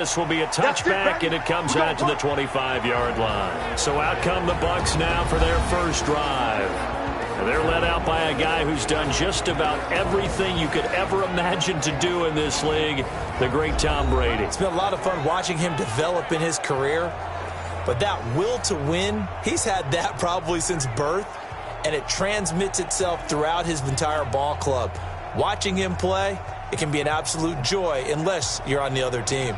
This will be a touchback, and it comes out to the 25-yard line. So out come the Bucs now for their first drive. And they're led out by a guy who's done just about everything you could ever imagine to do in this league, the great Tom Brady. It's been a lot of fun watching him develop in his career. But that will to win, he's had that probably since birth, and it transmits itself throughout his entire ball club. Watching him play, it can be an absolute joy unless you're on the other team.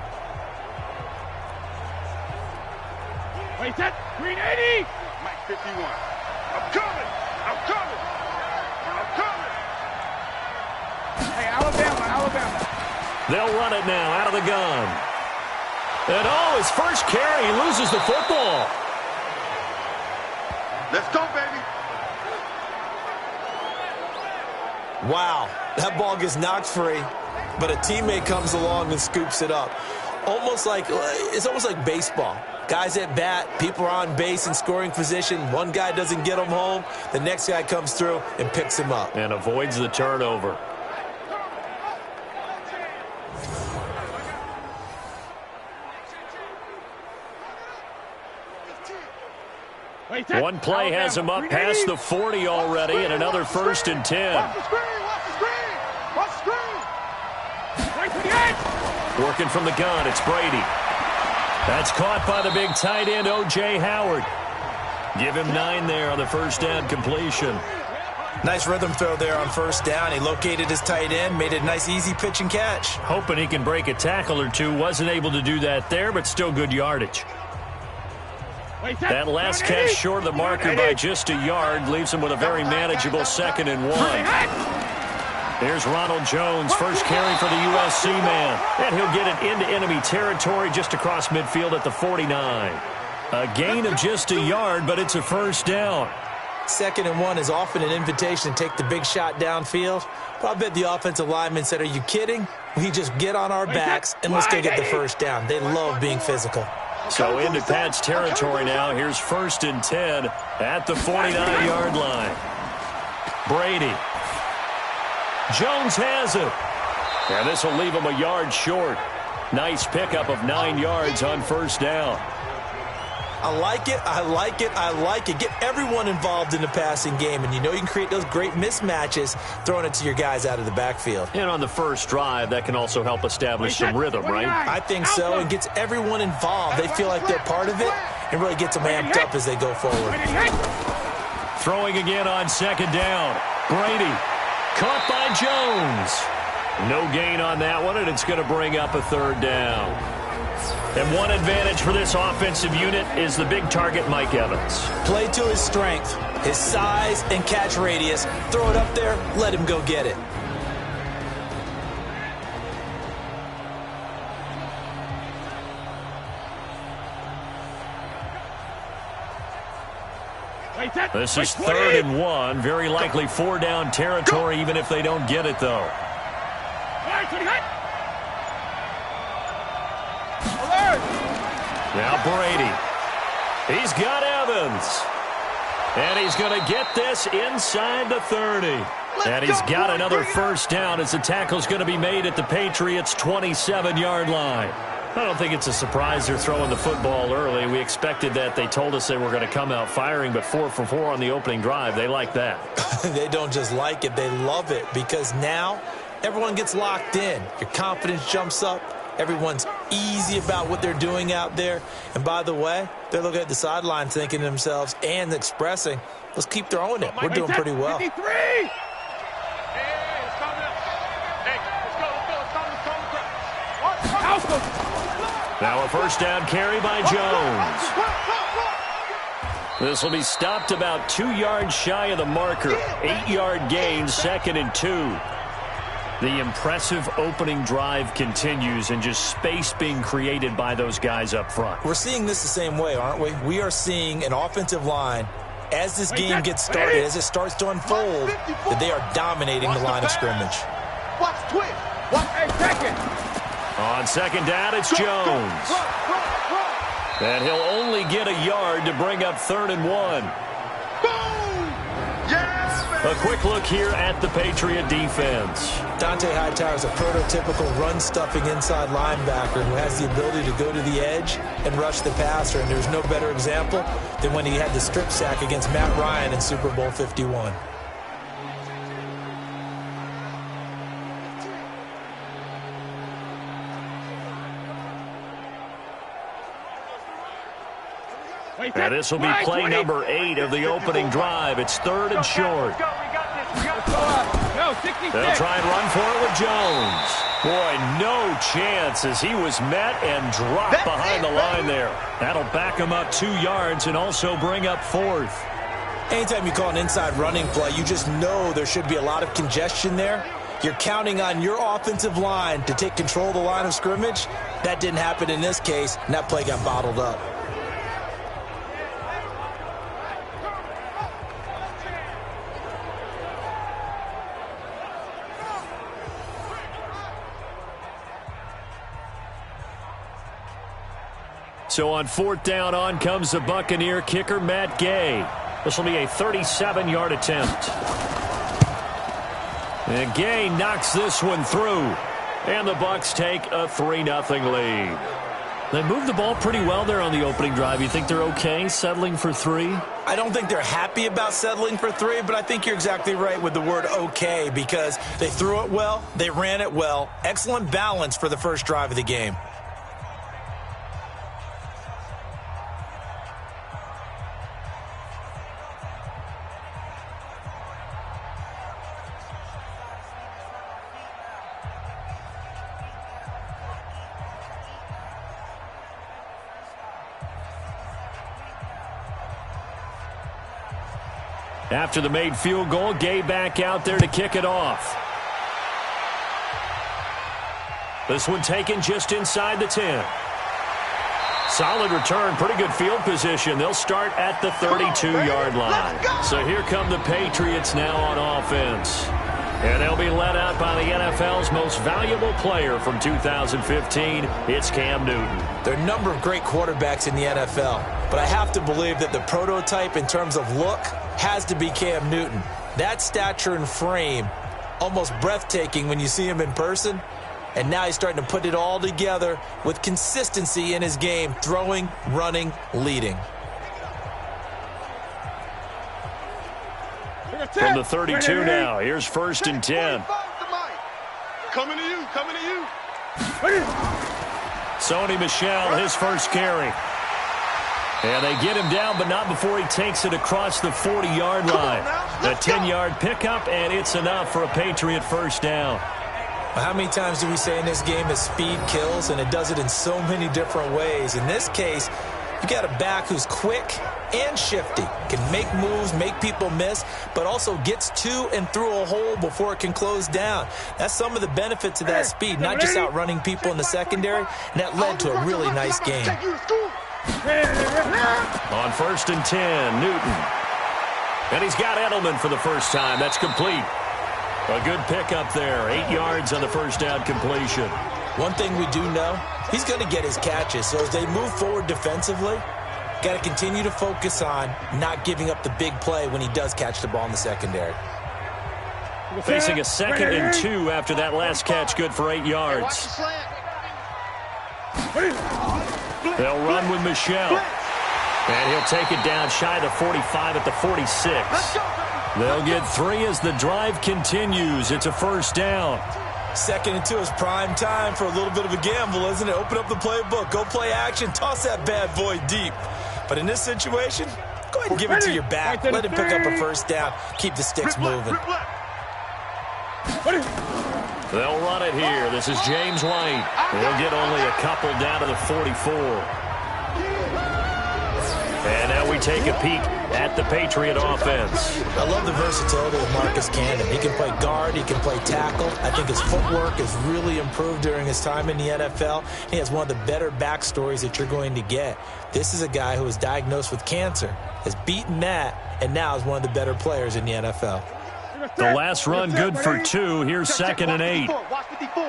Wait, that green 80. Mike 51. I'm coming. I'm coming. I'm coming. Hey, Alabama. They'll run it now out of the gun. And his first carry, he loses the football. Let's go, baby. Wow, that ball gets knocked free, but a teammate comes along and scoops it up. It's almost like baseball. Guys at bat, people are on base in scoring position. One guy doesn't get him home. The next guy comes through and picks him up. And avoids the turnover. One play has him up past the 40 already, and another 1st and 10. Watch the screen. Working from the gun, it's Brady. That's caught by the big tight end, O.J. Howard. Give him 9 there on the first down completion. Nice rhythm throw there on first down. He located his tight end, made it a nice, easy pitch and catch. Hoping he can break a tackle or two. Wasn't able to do that there, but still good yardage. That last catch short of the marker by just a yard leaves him with a very manageable 2nd and 1. There's Ronald Jones, first carry for the USC man. And he'll get it into enemy territory just across midfield at the 49. A gain of just a yard, but it's a first down. 2nd and 1 is often an invitation to take the big shot downfield. But I bet the offensive lineman said, are you kidding? We just get on our backs and let's go get the first down. They love being physical. So into Pat's territory now. Here's 1st and 10 at the 49-yard line. Brady. Jones has it. And this will leave him a yard short. Nice pickup of 9 yards on first down. I like it. Get everyone involved in the passing game, and you know you can create those great mismatches throwing it to your guys out of the backfield. And on the first drive, that can also help establish some rhythm, right? I think so, and gets everyone involved. They feel like they're part of it, and really gets them amped up as they go forward. Throwing again on 2nd down. Brady. Caught by Jones. No gain on that one, and it's going to bring up a 3rd down. And one advantage for this offensive unit is the big target, Mike Evans. Play to his strength, his size and catch radius. Throw it up there, let him go get it. This is 3rd and 1. Very likely 4-down territory, even if they don't get it, though. Now Brady. He's got Evans. And he's going to get this inside the 30. And he's got another first down as the tackle's going to be made at the Patriots' 27-yard line. I don't think it's a surprise they're throwing the football early. We expected that. They told us they were going to come out firing, but 4 for 4 on the opening drive. They like that. They don't just like it. They love it because now everyone gets locked in. Your confidence jumps up. Everyone's easy about what they're doing out there. And by the way, they're looking at the sideline thinking to themselves and expressing, let's keep throwing it. We're doing pretty well. 53. Now a first down carry by Jones. This will be stopped about 2 yards shy of the marker. 8-yard gain, 2nd and 2. The impressive opening drive continues and just space being created by those guys up front. We're seeing this the same way, aren't we? We are seeing an offensive line, as this game gets started, as it starts to unfold, that they are dominating the line of scrimmage. Watch twitch. Watch second. On 2nd down, it's Jones. And he'll only get a yard to bring up 3rd and 1. Boom! Yes, A quick look here at the Patriot defense. Dante Hightower is a prototypical run-stuffing inside linebacker who has the ability to go to the edge and rush the passer, and there's no better example than when he had the strip sack against Matt Ryan in Super Bowl 51. And this will be play number 8 of the opening drive. It's 3rd and short. They'll try and run for it with Jones. Boy, no chance as he was met and dropped behind the line there. That'll back him up 2 yards and also bring up 4th. Anytime you call an inside running play, you just know there should be a lot of congestion there. You're counting on your offensive line to take control of the line of scrimmage. That didn't happen in this case, and that play got bottled up. So on 4th down, on comes the Buccaneer kicker, Matt Gay. This will be a 37-yard attempt. And Gay knocks this one through. And the Bucs take a 3-0 lead. They moved the ball pretty well there on the opening drive. You think they're okay settling for 3? I don't think they're happy about settling for 3, but I think you're exactly right with the word okay because they threw it well, they ran it well. Excellent balance for the first drive of the game. After the made field goal, Gay back out there to kick it off. This one taken just inside the 10. Solid return, pretty good field position. They'll start at the 32-yard line. So here come the Patriots now on offense. And they'll be led out by the NFL's most valuable player from 2015. It's Cam Newton. There are a number of great quarterbacks in the NFL, but I have to believe that the prototype in terms of look has to be Cam Newton. That stature and frame, almost breathtaking when you see him in person. And now he's starting to put it all together with consistency in his game, throwing, running, leading. From the 32 now, here's 1st and 10. Coming to you, coming to you. Sony Michel, his first carry. And they get him down, but not before he takes it across the 40-yard line. A 10-yard pickup, and it's enough for a Patriot first down. Well, how many times do we say in this game that speed kills, and it does it in so many different ways? In this case, you got a back who's quick and shifty, can make moves, make people miss, but also gets to and through a hole before it can close down. That's some of the benefits of that speed, not just outrunning people in the secondary, and that led to a really nice game. On 1st and 10, Newton. And he's got Edelman for the first time. That's complete. A good pickup there. 8 yards on the first down completion. One thing we do know, he's going to get his catches. So as they move forward defensively, got to continue to focus on not giving up the big play when he does catch the ball in the secondary. Facing a 2nd and 2 after that last catch, good for 8 yards. They'll run with Michel. And he'll take it down shy of the 45 at the 46. They'll get 3 as the drive continues. It's a first down. 2nd and 2 is prime time for a little bit of a gamble, isn't it? Open up the playbook, go play action, toss that bad boy deep. But in this situation, go ahead and give it to your back. Let him pick up a first down. Keep the sticks moving. They'll run it here. This is James White. They'll get only a couple down to the 44. And now we take a peek at the Patriot offense. I love the versatility of Marcus Cannon. He can play guard, he can play tackle. I think his footwork has really improved during his time in the NFL. He has one of the better backstories that you're going to get. This is a guy who was diagnosed with cancer, has beaten that, and now is one of the better players in the NFL. The last run good for 2. Here's 2nd and 8. Watch 54.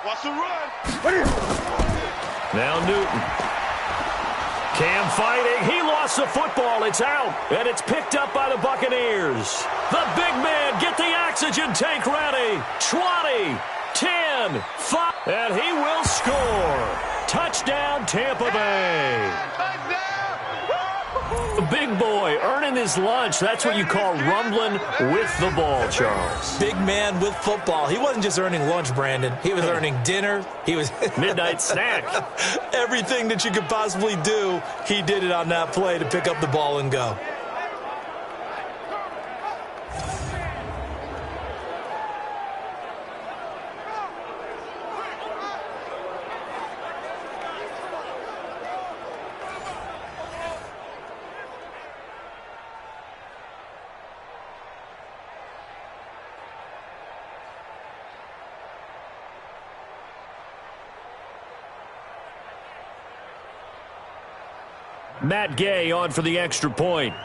Watch the run. Now Newton. Cam fighting. He lost the football. It's out. And it's picked up by the Buccaneers. The big man, get the oxygen tank ready. 20, 10, 5. And he will score. Touchdown, Tampa Bay. The big boy earning his lunch. That's what you call rumbling with the ball, Charles. Big man with football. He wasn't just earning lunch, Brandon. He was earning dinner. He was midnight snack. Everything that you could possibly do, he did it on that play to pick up the ball and go. Matt Gay on for the extra point.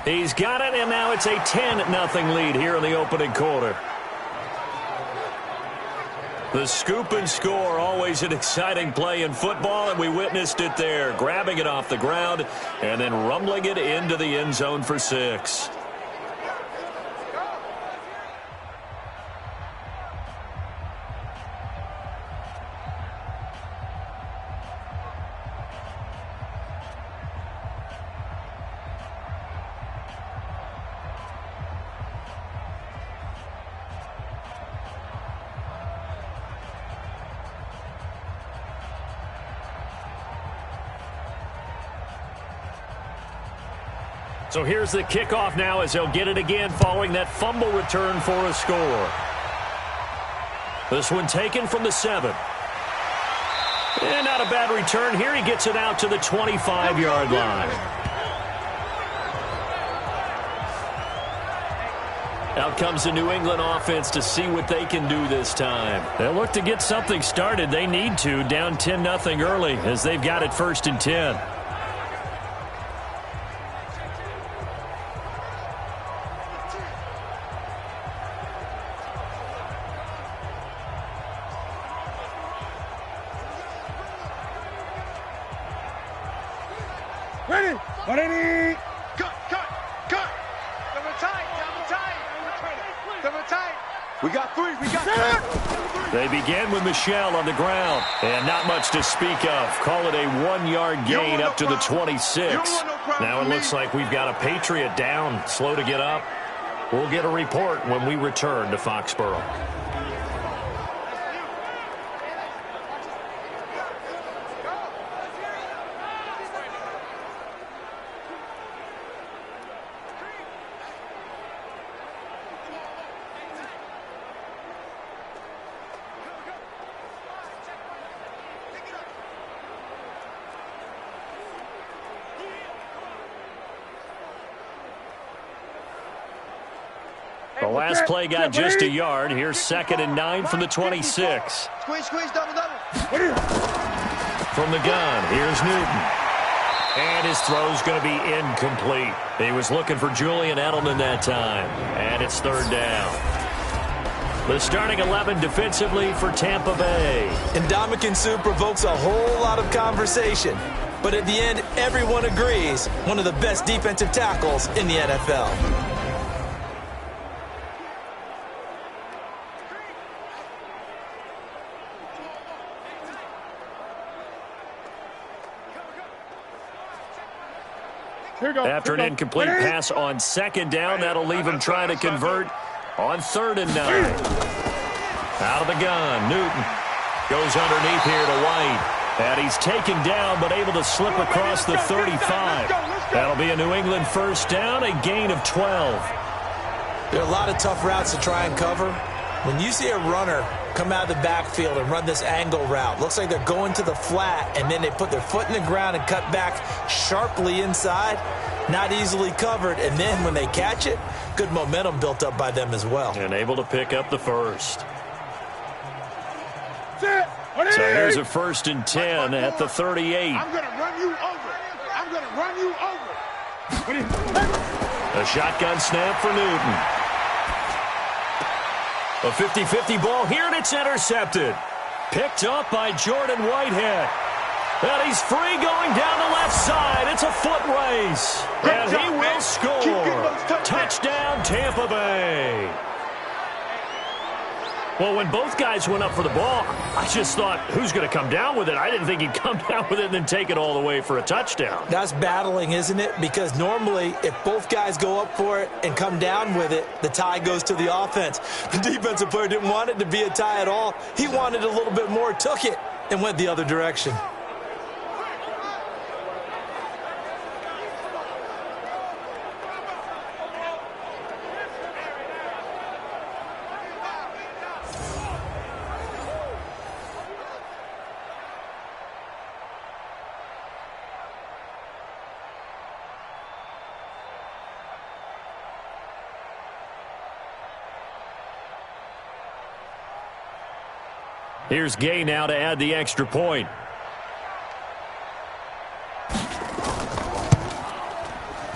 He's got it, and now it's a 10-0 lead here in the opening quarter. The scoop and score, always an exciting play in football, and we witnessed it there, grabbing it off the ground and then rumbling it into the end zone for 6. So here's the kickoff now as they'll get it again following that fumble return for a score. This one taken from the 7. And not a bad return here. He gets it out to the 25-yard line. Out comes the New England offense to see what they can do this time. They'll look to get something started. They need to, down 10-0 early as they've got it 1st and 10. Ready! Ready! Cut! Double tight! We got 3! We got 3! They begin with Michelle on the ground. And not much to speak of. Call it a 1-yard gain up to the 26. Now it looks like we've got a Patriot down. Slow to get up. We'll get a report when we return to Foxborough. The last play got just a yard. Here's 2nd and 9 from the 26. Squeeze, double. From the gun, here's Newton. And his throw's going to be incomplete. He was looking for Julian Edelman that time. And it's 3rd down. The starting 11 defensively for Tampa Bay. Ndamukong Suh provokes a whole lot of conversation. But at the end, everyone agrees, one of the best defensive tackles in the NFL. After an incomplete pass on 2nd down, that'll leave him trying to convert on 3rd and 9. Out of the gun, Newton goes underneath here to White. And he's taken down but able to slip across the 35. That'll be a New England 1st down, a gain of 12. There are a lot of tough routes to try and cover. When you see a runner come out of the backfield and run this angle route, looks like they're going to the flat, and then they put their foot in the ground and cut back sharply inside, not easily covered. And then when they catch it, good momentum built up by them as well. And able to pick up the 1st. So here's a 1st and 10 at the 38. I'm going to run you over. A shotgun snap for Newton. A 50-50 ball here, and it's intercepted. Picked up by Jordan Whitehead. And he's free going down the left side. It's a foot race. And he will score. Touchdown, Tampa Bay. Well, when both guys went up for the ball, I just thought, who's going to come down with it? I didn't think he'd come down with it and then take it all the way for a touchdown. That's battling, isn't it? Because normally, if both guys go up for it and come down with it, the tie goes to the offense. The defensive player didn't want it to be a tie at all. He wanted a little bit more, took it, and went the other direction. Here's Gay now to add the extra point.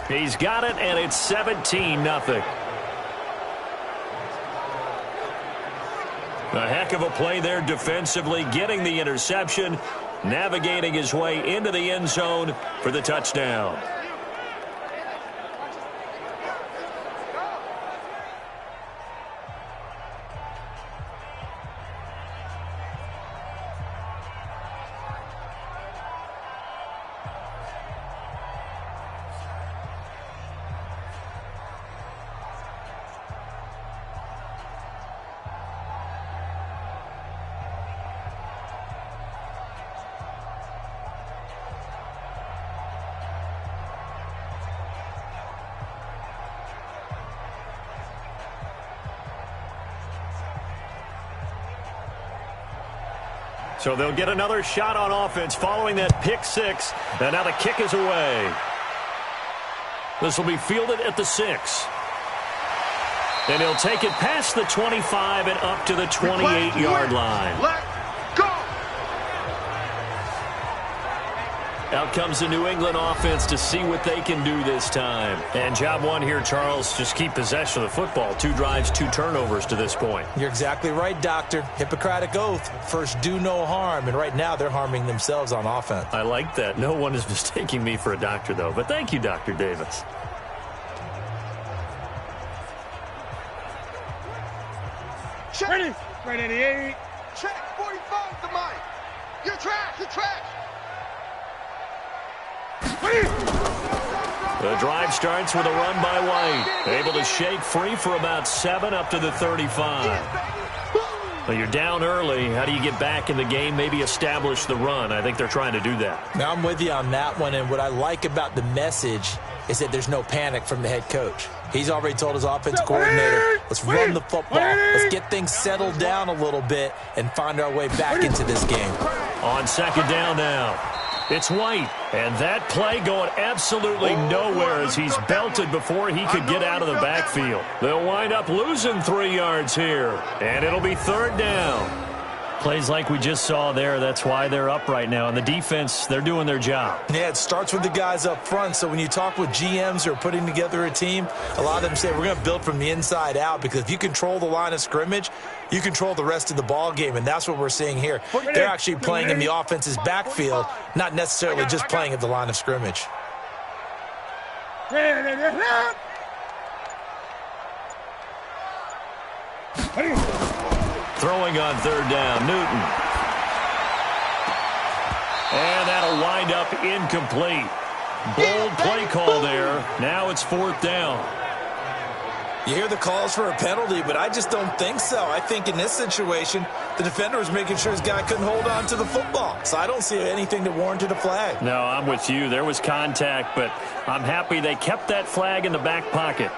He's got it, and it's 17-0. A heck of a play there defensively, getting the interception, navigating his way into the end zone for the touchdown. So they'll get another shot on offense following that pick six. And now the kick is away. This will be fielded at the 6. And he'll take it past the 25 and up to the 28-yard line. Let's go! Out comes the New England offense to see what they can do this time. And job one here, Charles, just keep possession of the football. 2 drives, 2 turnovers to this point. You're exactly right, Doctor. Hippocratic oath. First, do no harm. And right now, they're harming themselves on offense. I like that. No one is mistaking me for a doctor, though. But thank you, Dr. Davis. Check. Ready. Right 88. Check. 45 to mine. You're trash. You're trash. The drive starts with a run by White. Able to shake free for about 7 up to the 35. Well, you're down early. How do you get back in the game? Maybe establish the run. I think they're trying to do that. Now, I'm with you on that one. And what I like about the message is that there's no panic from the head coach. He's already told his offense coordinator, let's run the football. Let's get things settled down a little bit and find our way back into this game. On second down now. It's White, and that play going absolutely nowhere as he's belted before he could get out of the backfield. They'll wind up losing 3 yards here, and it'll be 3rd down. Plays like we just saw there, that's why they're up right now. And the defense, they're doing their job. Yeah, it starts with the guys up front. So when you talk with GMs who are putting together a team, a lot of them say we're going to build from the inside out, because if you control the line of scrimmage, you control the rest of the ball game, and that's what we're seeing here. They're actually playing in the offense's backfield, not necessarily just playing at the line of scrimmage. Throwing on 3rd down, Newton. And that'll wind up incomplete. Bold play call there. Now it's 4th down. You hear the calls for a penalty, but I just don't think so. I think in this situation, the defender was making sure his guy couldn't hold on to the football. So I don't see anything that warranted a flag. No, I'm with you. There was contact, but I'm happy they kept that flag in the back pocket.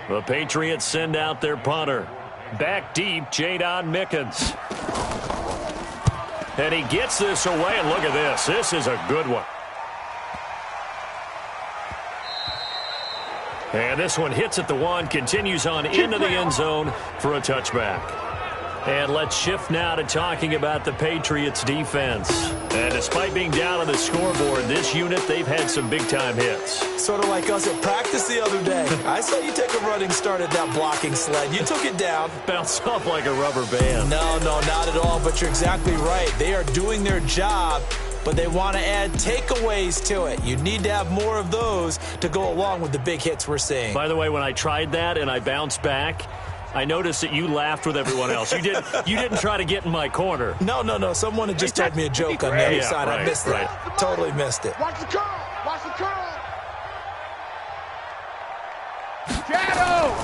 The Patriots send out their punter. Back deep, Jadon Mickens. And he gets this away, and look at this. This is a good one. And this one hits at the 1, continues on into the end zone for a touchback. And let's shift now to talking about the Patriots defense. And despite being down on the scoreboard, this unit, they've had some big-time hits. Sort of like us at practice the other day. I saw you take a running start at that blocking sled. You took it down. Bounced off like a rubber band. No, not at all, but you're exactly right. They are doing their job, but they want to add takeaways to it. You need to have more of those to go along with the big hits we're seeing. By the way, when I tried that and I bounced back, I noticed that you laughed with everyone else. You didn't try to get in my corner. No. Someone had just told me a joke on the other side. Right, I missed it. Totally missed it. Watch the curl. Watch the curl. Shadow.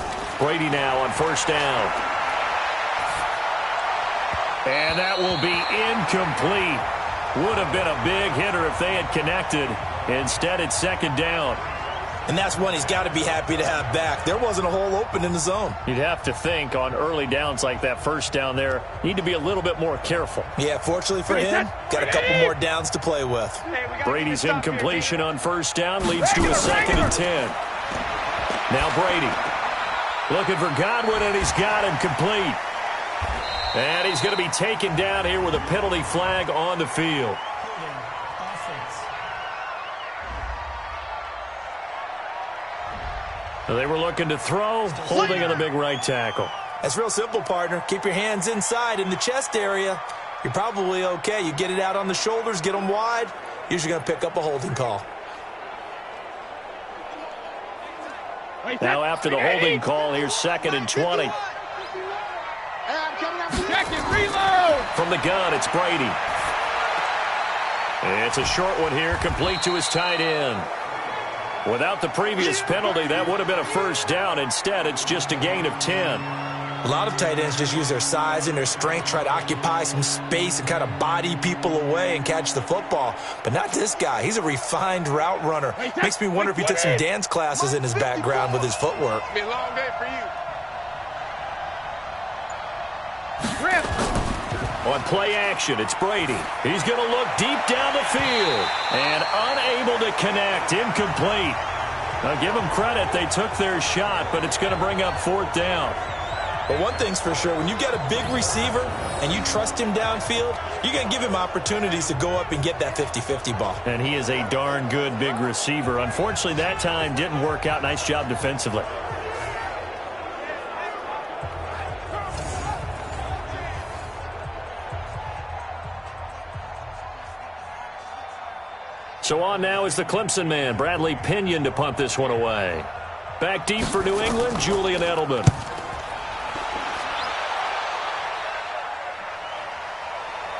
Brady now on first down. And that will be incomplete. Would have been a big hitter if they had connected. Instead, it's second down. And that's one he's got to be happy to have back. There wasn't a hole open in the zone. You'd have to think on early downs like that first down there, need to be a little bit more careful. Yeah, fortunately for him, got a couple more downs to play with. Brady's incompletion on first down leads to a 2nd and 10. Now Brady looking for Godwin, and he's got him complete. And he's going to be taken down here with a penalty flag on the field. They were looking to throw, holding on the big right tackle. That's real simple, partner. Keep your hands inside in the chest area. You're probably okay. You get it out on the shoulders, get them wide. Usually going to pick up a holding call. Now after the holding call, here's 2nd and 20. From the gun, it's Brady. It's a short one here, complete to his tight end. Without the previous penalty, that would have been a first down. Instead, it's just a gain of 10. A lot of tight ends just use their size and their strength, try to occupy some space and kind of body people away and catch the football. But not this guy. He's a refined route runner. Makes me wonder if he took some dance classes in his background with his footwork. It'll be a long day for you. On play action, it's Brady. He's going to look deep down the field and unable to connect, incomplete. Now give them credit, they took their shot, but it's going to bring up 4th down. But one thing's for sure, when you get a big receiver and you trust him downfield, you're going to give him opportunities to go up and get that 50-50 ball. And he is a darn good big receiver. Unfortunately, that time didn't work out. Nice job defensively. So on now is the Clemson man, Bradley Pinion, to punt this one away. Back deep for New England, Julian Edelman.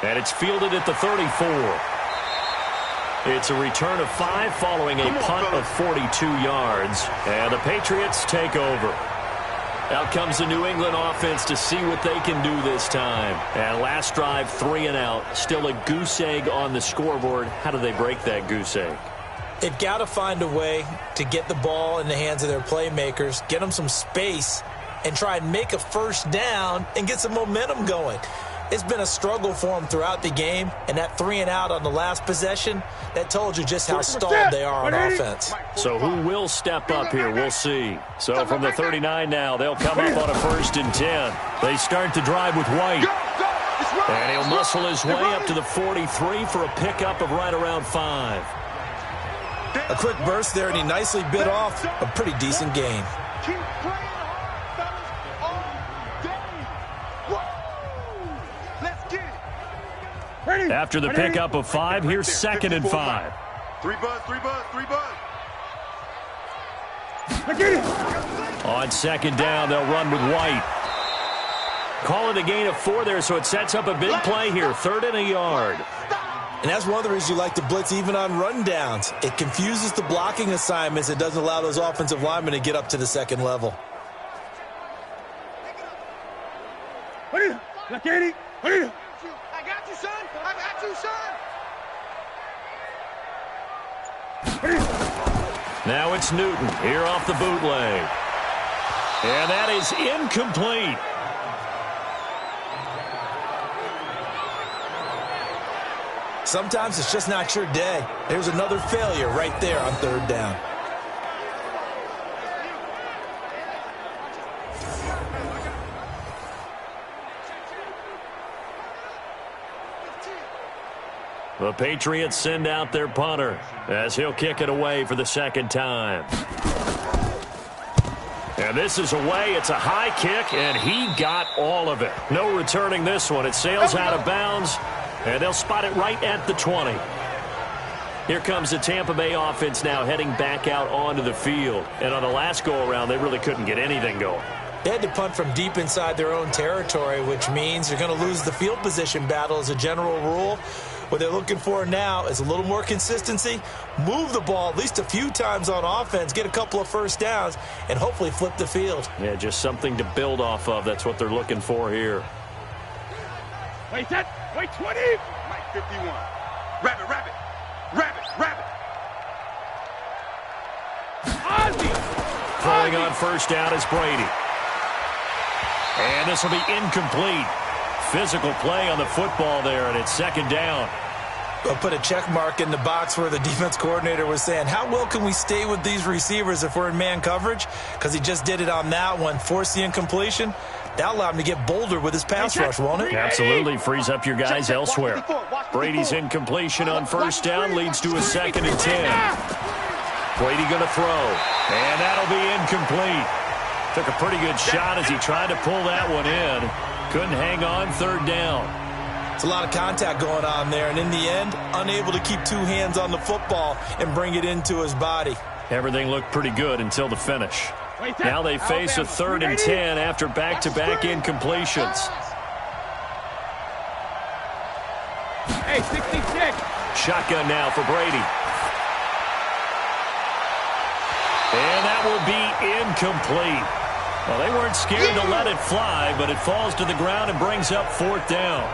And it's fielded at the 34. It's a return of 5 following a punt of 42 yards. And the Patriots take over. Out comes the New England offense to see what they can do this time. And last drive, 3 and out. Still a goose egg on the scoreboard. How do they break that goose egg? They've got to find a way to get the ball in the hands of their playmakers, get them some space, and try and make a first down and get some momentum going. It's been a struggle for them throughout the game, and that 3 and out on the last possession, that told you just how stalled they are on offense. So who will step up here? We'll see. So from the 39 now, they'll come up on a 1st and 10. They start the drive with White. And he'll muscle his way up to the 43 for a pickup of right around 5. A quick burst there, and he nicely bit off a pretty decent gain. After the pickup of 5, here's 2nd and 5. 3 buzz. On 2nd down, they'll run with White. Call it a gain of 4 there, so it sets up a big play here. 3rd and a yard. And that's one of the reasons you like to blitz even on rundowns. It confuses the blocking assignments. It doesn't allow those offensive linemen to get up to the 2nd level. I got you, son. I got you, son. Now it's Newton here off the bootleg. And that is incomplete. Sometimes it's just not your day. There's another failure right there on 3rd down. The Patriots send out their punter as he'll kick it away for the second time. And this is away. It's a high kick, and he got all of it. No returning this one. It sails out of bounds, and they'll spot it right at the 20. Here comes the Tampa Bay offense now heading back out onto the field. And on the last go-around, they really couldn't get anything going. They had to punt from deep inside their own territory, which means you're going to lose the field position battle as a general rule. What they're looking for now is a little more consistency, move the ball at least a few times on offense, get a couple of first downs, and hopefully flip the field. Yeah, just something to build off of. That's what they're looking for here. Wait, set. Wait, 20. Mike 51. Rabbit, rabbit. Rabbit, rabbit. Ozzy. Throwing on first down is Brady. And this will be incomplete. Physical play on the football there, and it's second down. I'll put a check mark in the box where the defense coordinator was saying, how well can we stay with these receivers if we're in man coverage? Because he just did it on that one, forced the incompletion. That'll allow him to get bolder with his pass rush, won't it? Absolutely. Frees up your guys elsewhere. Brady's incompletion on first down leads to a 2nd and 10. Brady going to throw, and that'll be incomplete. Took a pretty good shot as he tried to pull that one in. Couldn't hang on, third down. It's a lot of contact going on there, and in the end, unable to keep two hands on the football and bring it into his body. Everything looked pretty good until the finish. Now they face a 3rd and 10 after back-to-back incompletions. Hey, 66. Shotgun now for Brady. And that will be incomplete. Well, they weren't scared to let it fly, but it falls to the ground and brings up 4th down.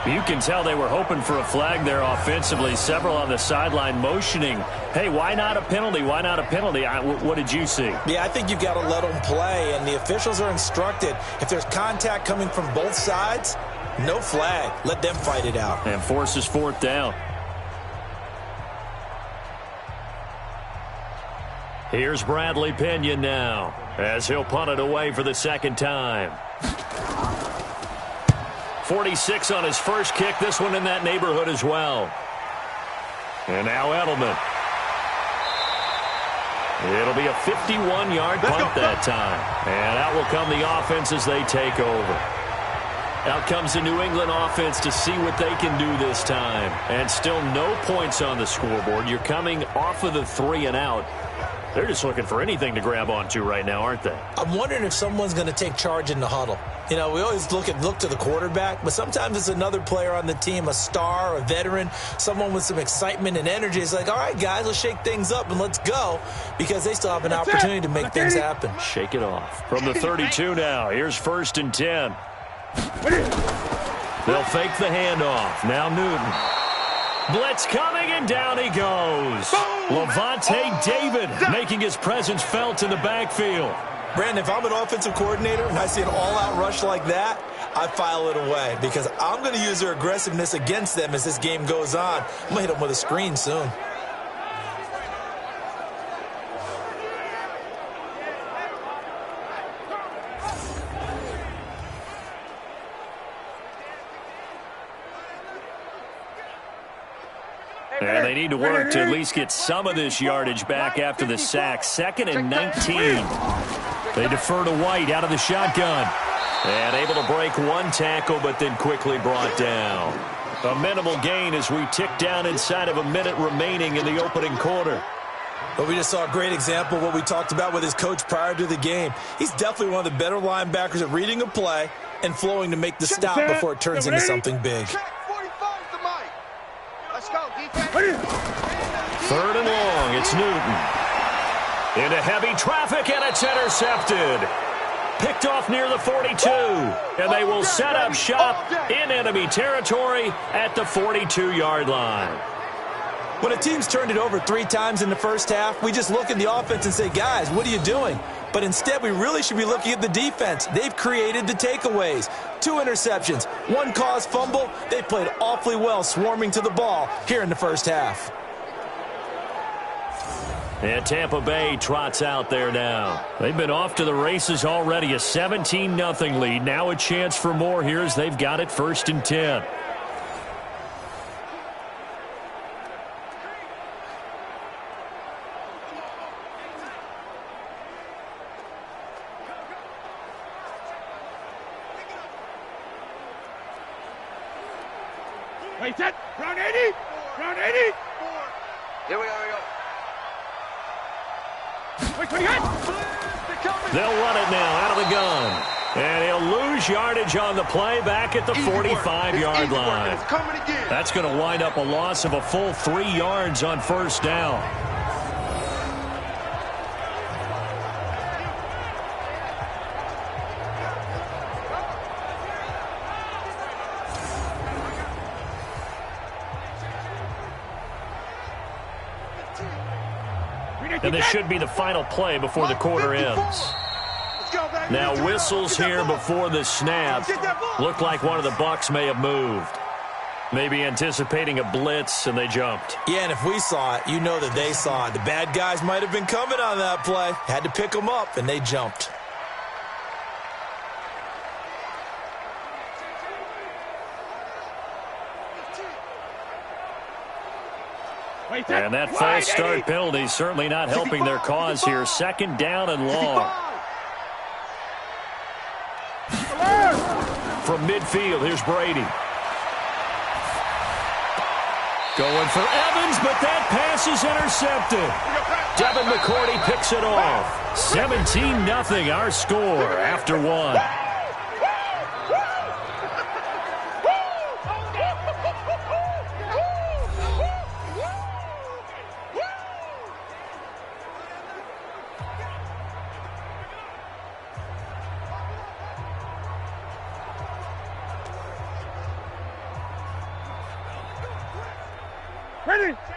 You can tell they were hoping for a flag there offensively. Several on the sideline motioning, hey, why not a penalty? Why not a penalty? What did you see? Yeah, I think you've got to let them play, and the officials are instructed, if there's contact coming from both sides, no flag. Let them fight it out. And forces 4th down. Here's Bradley Pinion now as he'll punt it away for the second time. 46 on his first kick. This one in that neighborhood as well. And now Edelman. It'll be a 51-yard punt that time. And out will come the offense as they take over. Out comes the New England offense to see what they can do this time. And still no points on the scoreboard. You're coming off of the 3 and out. They're just looking for anything to grab onto right now, aren't they? I'm wondering if someone's going to take charge in the huddle. You know, we always look to the quarterback, but sometimes it's another player on the team, a star, a veteran, someone with some excitement and energy. It's like, all right, guys, let's shake things up and let's go, because they still have an opportunity to make things happen. Shake it off. From the 32 now, here's 1st and 10. They'll fake the handoff. Now Newton. Blitz coming, and down he goes. Levante David making his presence felt in the backfield. Brandon, if I'm an offensive coordinator and I see an all-out rush like that, I file it away because I'm going to use their aggressiveness against them as this game goes on. I'm going to hit them with a screen soon. And they need to work to at least get some of this yardage back after the sack. 2nd and 19. They defer to White out of the shotgun. And able to break one tackle, but then quickly brought down. A minimal gain as we tick down inside of a minute remaining in the opening quarter. But we just saw a great example of what we talked about with his coach prior to the game. He's definitely one of the better linebackers at reading a play and flowing to make the stop before it turns into something big. Third and long, it's Newton. Into heavy traffic, and it's intercepted. Picked off near the 42, and they will set up shop in enemy territory at the 42-yard line. When a team's turned it over 3 times in the first half, we just look at the offense and say, guys, what are you doing? But instead, we really should be looking at the defense. They've created the takeaways. 2 interceptions, 1 caused fumble. They played awfully well swarming to the ball here in the first half. And Tampa Bay trots out there now. They've been off to the races already. A 17-0 lead. Now a chance for more here as they've got it 1st and 10. Wait, set. Round 80. Round 80. Here we go. Wait, 28. They'll run it now out of the gun. And he'll lose yardage on the play back at the 45-yard line. That's going to wind up a loss of a full 3 yards on first down. And this should be the final play before the quarter ends. Now whistles here before the snap. Looked like one of the Bucs may have moved. Maybe anticipating a blitz, and they jumped. Yeah, and if we saw it, you know that they saw it. The bad guys might have been coming on that play. Had to pick them up, and they jumped. And that false start penalty certainly not helping their cause here. Second down and long. From midfield, here's Brady. Going for Evans, but that pass is intercepted. Devin McCourty picks it off. 17-0 our score after one.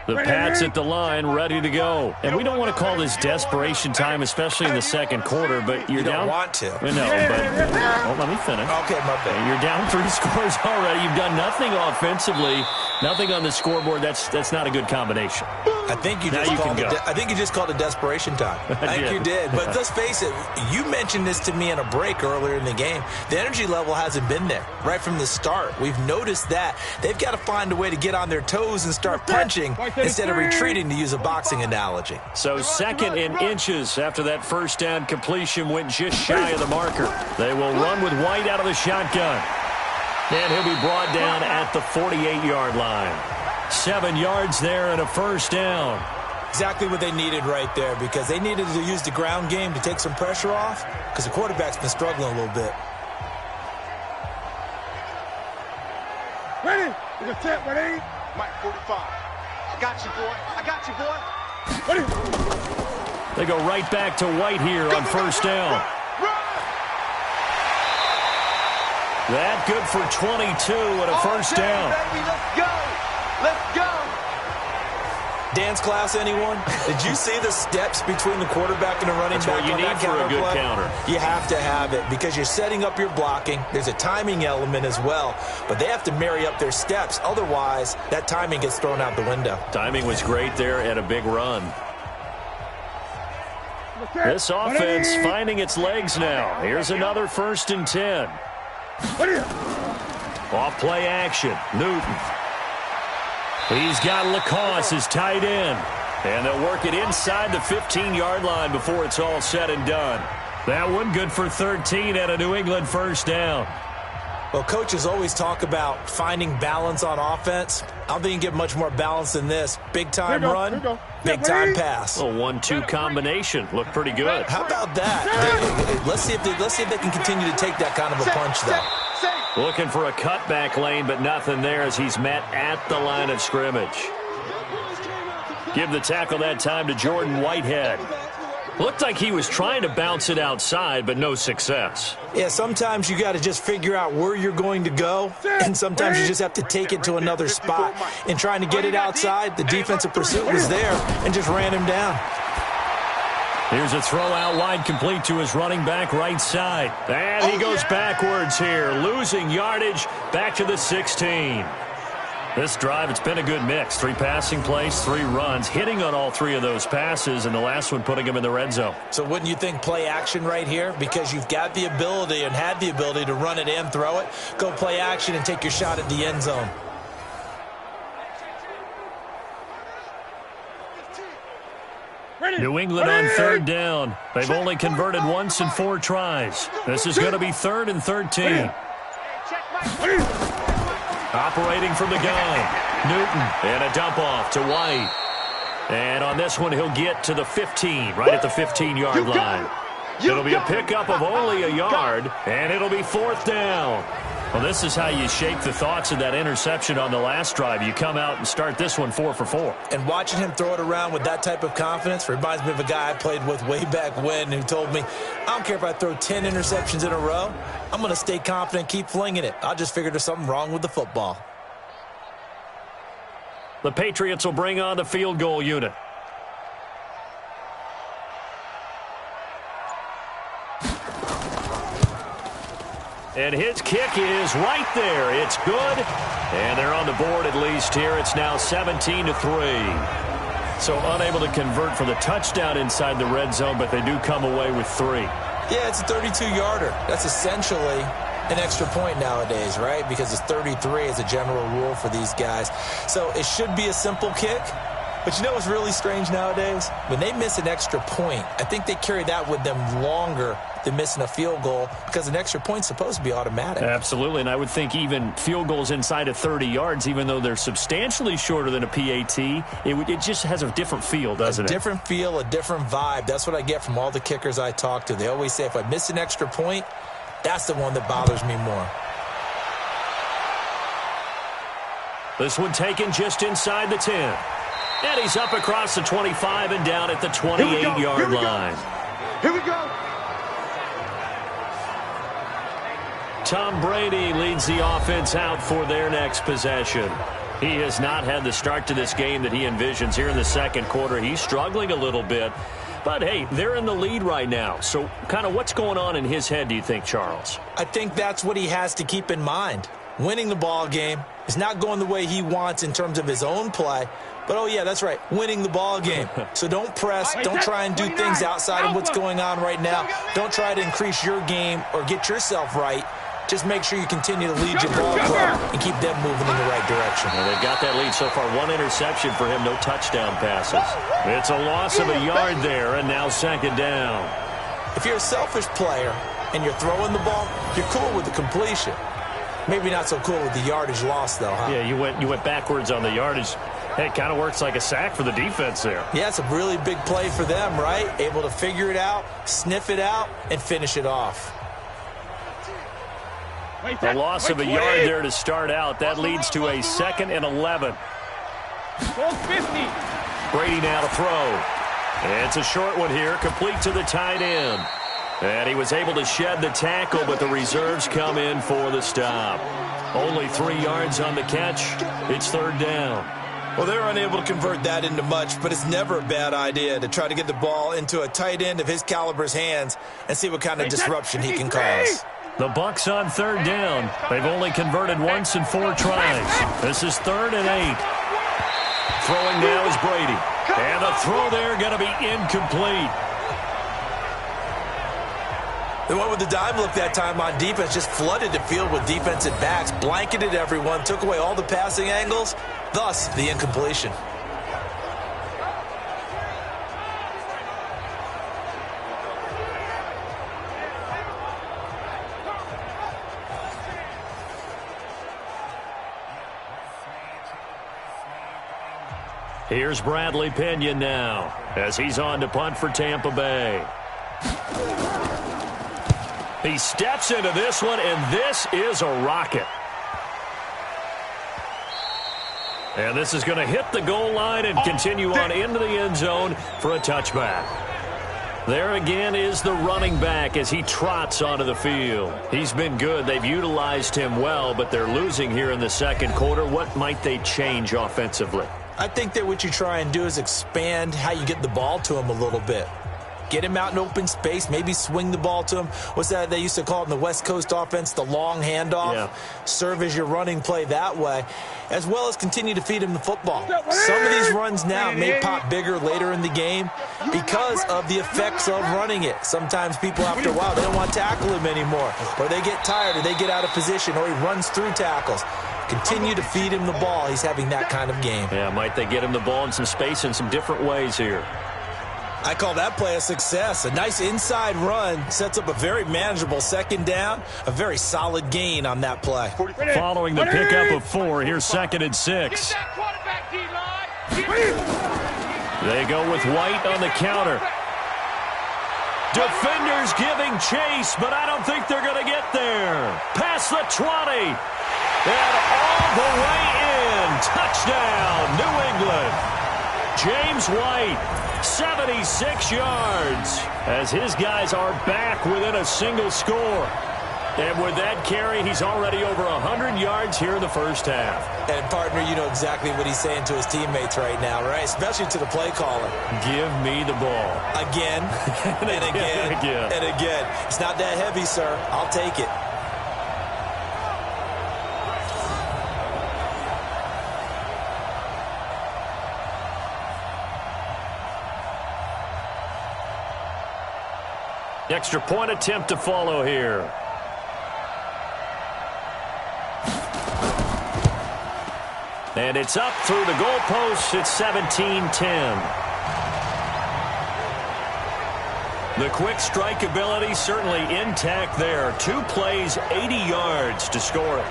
The Pats at the line, ready to go. And we don't want to call this desperation time, especially in the second quarter, but you're down. You don't want to. No, but well, let me finish. Okay, my bad. You're down 3 scores already. You've done nothing offensively, nothing on the scoreboard. That's not a good combination. I think you just called it desperation time. I think you did. But let's face it, you mentioned this to me in a break earlier in the game. The energy level hasn't been there right from the start. We've noticed that. They've got to find a way to get on their toes and start punching instead of retreating, to use a boxing analogy. So second in inches after that first down completion went just shy of the marker. They will run with White out of the shotgun. And he'll be brought down at the 48-yard line. 7 yards there and a first down. Exactly what they needed right there, because they needed to use the ground game to take some pressure off, because the quarterback's been struggling a little bit. Ready? You can set, ready? Mike 45. I got you, boy. I got you, boy. Ready? They go right back to White here on first down. That good for 22 and a first down. Baby, let's go. Let's go. Dance class, anyone? Did you see the steps between the quarterback and the running back? That's what you need for a good counter. You have to have it, because you're setting up your blocking. There's a timing element as well, but they have to marry up their steps. Otherwise, that timing gets thrown out the window. Timing was great there and a big run. This offense finding its legs now. Here's another 1st and 10. Off play action. Newton. He's got Lacoste as tight end. And they'll work it inside the 15-yard line before it's all said and done. That one good for 13 and a New England first down. Well, coaches always talk about finding balance on offense. I don't think you can get much more balance than this. Big-time run, big-time pass. A 1-2 combination. Looked pretty good. How about that? Let's see if they can continue to take that kind of a punch, though. Looking for a cutback lane, but nothing there as he's met at the line of scrimmage. Give the tackle that time to Jordan Whitehead. Looked like he was trying to bounce it outside, but no success. Yeah, sometimes you got to just figure out where you're going to go, and sometimes you just have to take it to another spot. In trying to get it outside, the defensive pursuit was there and just ran him down. Here's a throw out wide, complete to his running back right side. And he goes backwards here, losing yardage back to the 16. This drive, it's been a good mix. 3 passing plays, 3 runs, hitting on all 3 of those passes, and the last one putting him in the red zone. So wouldn't you think play action right here? Because you've got the ability and had the ability to run it and throw it. Go play action and take your shot at the end zone. New England on 3rd down. They've only converted once in 4 tries. This is going to be 3rd and 13. Operating from the gun. Newton. And a dump off to White. And on this one, he'll get to the 15, right at the 15-yard line. It'll be a pickup of only a yard, and it'll be 4th down. Well, this is how you shape the thoughts of that interception on the last drive. You come out and start this one 4 for 4. And watching him throw it around with that type of confidence reminds me of a guy I played with way back when who told me, I don't care if I throw 10 interceptions in a row. I'm going to stay confident, keep flinging it. I just figured there's something wrong with the football. The Patriots will bring on the field goal unit. And his kick is right there. It's good. And they're on the board at least here. It's now 17-3. So unable to convert for the touchdown inside the red zone, but they do come away with 3. Yeah, it's a 32-yarder. That's essentially an extra point nowadays, right? Because it's 33 as a general rule for these guys. So it should be a simple kick. But you know what's really strange nowadays? When they miss an extra point, I think they carry that with them longer than missing a field goal because an extra point's supposed to be automatic. Absolutely, and I would think even field goals inside of 30 yards, even though they're substantially shorter than a PAT, it just has a different feel, doesn't it? A different feel, a different vibe. That's what I get from all the kickers I talk to. They always say if I miss an extra point, that's the one that bothers me more. This one taken just inside the 10. And he's up across the 25 and down at the 28-yard line. Here we go. Tom Brady leads the offense out for their next possession. He has not had the start to this game that he envisions here in the second quarter. He's struggling a little bit. But, hey, they're in the lead right now. So kind of what's going on in his head, do you think, Charles? I think that's what he has to keep in mind. Winning the ball game is not going the way he wants in terms of his own play. But, oh, yeah, that's right, winning the ball game. So don't press. Don't try and do things outside of what's going on right now. Don't try to increase your game or get yourself right. Just make sure you continue to lead your ball club and keep them moving in the right direction. Well, they've got that lead so far. 1 interception for him, no touchdown passes. It's a loss of a yard there, and now 2nd down. If you're a selfish player and you're throwing the ball, you're cool with the completion. Maybe not so cool with the yardage loss, though, huh? Yeah, you went backwards on the yardage. Hey, it kind of works like a sack for the defense there. Yeah, it's a really big play for them, right? Able to figure it out, sniff it out, and finish it off. A loss of a yard there to start out. That leads to a 2nd and 11. Brady now to throw. And it's a short one here, complete to the tight end. And he was able to shed the tackle, but the reserves come in for the stop. Only 3 yards on the catch. It's 3rd down. Well, they're unable to convert that into much, but it's never a bad idea to try to get the ball into a tight end of his caliber's hands and see what kind of disruption he can cause. The Bucs on 3rd down. They've only converted once in 4 tries. This is 3rd and 8. Throwing now is Brady. And the throw there going to be incomplete. They went with the dime look that time on defense, just flooded the field with defensive backs, blanketed everyone, took away all the passing angles, thus the incompletion. Here's Bradley Pinion now as he's on to punt for Tampa Bay. He steps into this one, and this is a rocket. And this is going to hit the goal line and continue on into the end zone for a touchback. There again is the running back as he trots onto the field. He's been good. They've utilized him well, but they're losing here in the second quarter. What might they change offensively? I think that what you try and do is expand how you get the ball to him a little bit. Get him out in open space, maybe swing the ball to him. What's that they used to call it in the West Coast offense, the long handoff? Yeah. Serve as your running play that way, as well as continue to feed him the football. Some of these runs now may pop bigger later in the game because of the effects of running it. Sometimes people, after a while, they don't want to tackle him anymore, or they get tired, or they get out of position, or he runs through tackles. Continue to feed him the ball. He's having that kind of game. Yeah, might they get him the ball in some space in some different ways here. I call that play a success. A nice inside run sets up a very manageable second down, a very solid gain on that play. Following the pickup of 4, here's 2nd and 6. They go with White on the counter. Defenders giving chase, but I don't think they're going to get there. Past the 20. And all the way in. Touchdown, New England. James White, 76 yards, as his guys are back within a single score. And with that carry, he's already over 100 yards here in the first half. And, partner, you know exactly what he's saying to his teammates right now, right? Especially to the play caller. Give me the ball. Again, and again, and again. It's not that heavy, sir. I'll take it. Extra point attempt to follow here. And it's up through the goalposts. It's 17-10. The quick strike ability certainly intact there. 2 plays, 80 yards to score it.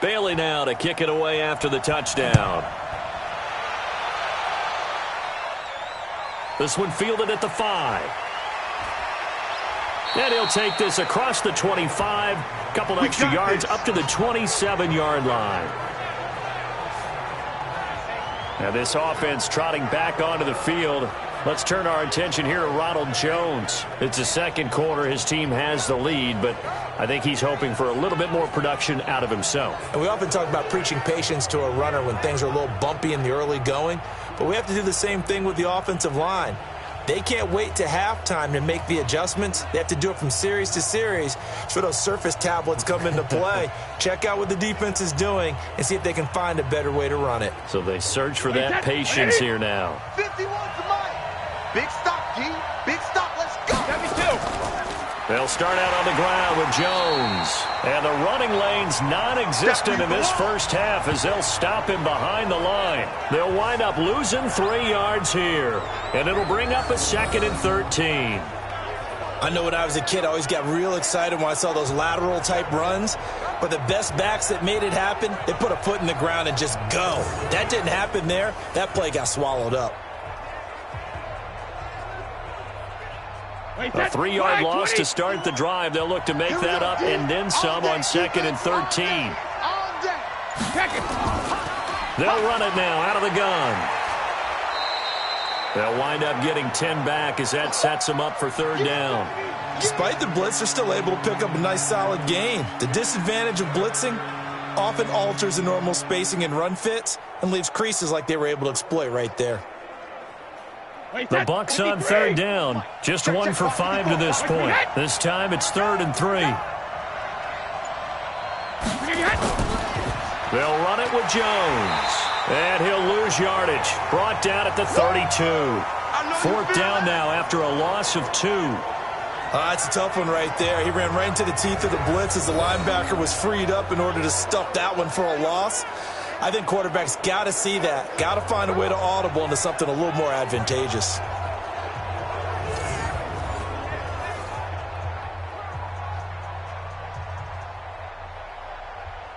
Bailey now to kick it away after the touchdown. This one fielded at the 5. And he'll take this across the 25. Couple extra yards up to the 27-yard line. Now this offense trotting back onto the field. Let's turn our attention here to Ronald Jones. It's the second quarter. His team has the lead, but I think he's hoping for a little bit more production out of himself. And we often talk about preaching patience to a runner when things are a little bumpy in the early going, but we have to do the same thing with the offensive line. They can't wait to halftime to make the adjustments. They have to do it from series to series. So those surface tablets come into play. Check out what the defense is doing and see if they can find a better way to run it. So they search for that patience here now. 51 to Mike. Big stop, G. Big stop. Let's go. 72. They'll start out on the ground with Jones. And the running lane's non-existent in this first half as they'll stop him behind the line. They'll wind up losing 3 yards here. And it'll bring up a 2nd and 13. I know when I was a kid, I always got real excited when I saw those lateral type runs. But the best backs that made it happen, they put a foot in the ground and just go. That didn't happen there. That play got swallowed up. A 3-yard loss to start the drive. They'll look to make that up and then some on 2nd and 13. They'll run it now out of the gun. They'll wind up getting 10 back as that sets them up for 3rd down. Despite the blitz, they're still able to pick up a nice solid gain. The disadvantage of blitzing often alters the normal spacing and run fits and leaves creases like they were able to exploit right there. The Bucs on 3rd down. Just 1 for 5 to this point. This time it's 3rd and 3. They'll run it with Jones. And he'll lose yardage. Brought down at the 32. 4th down now after a loss of 2. That's a tough one right there. He ran right into the teeth of the blitz as the linebacker was freed up in order to stuff that one for a loss. I think quarterbacks got to see that. Got to find a way to audible into something a little more advantageous.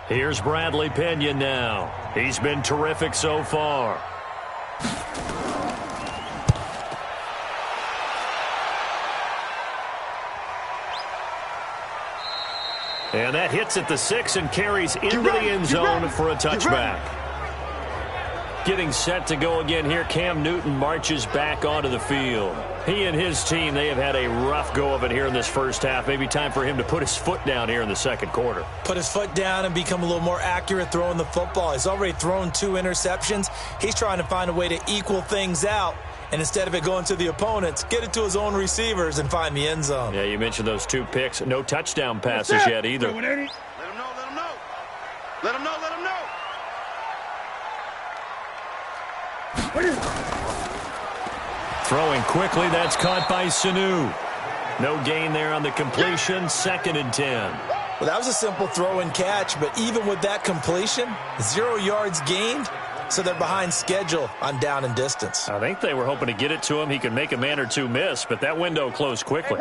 Here's Bradley Pinion now. He's been terrific so far. And that hits at the 6 and carries into the end zone for a touchback. Getting set to go again here, Cam Newton marches back onto the field. He and his team, they have had a rough go of it here in this first half. Maybe time for him to put his foot down here in the second quarter. Put his foot down and become a little more accurate throwing the football. He's already thrown 2 interceptions. He's trying to find a way to equal things out. And instead of it going to the opponents, get it to his own receivers and find the end zone. Yeah, you mentioned those 2 picks. No touchdown passes yet either. Let him know, let him know. Let him know, let him know. Throwing quickly, that's caught by Sanu. No gain there on the completion, 2nd and 10. Well, that was a simple throw and catch, but even with that completion, 0 yards gained, so they're behind schedule on down and distance. I think they were hoping to get it to him. He could make a man or 2 miss, but that window closed quickly.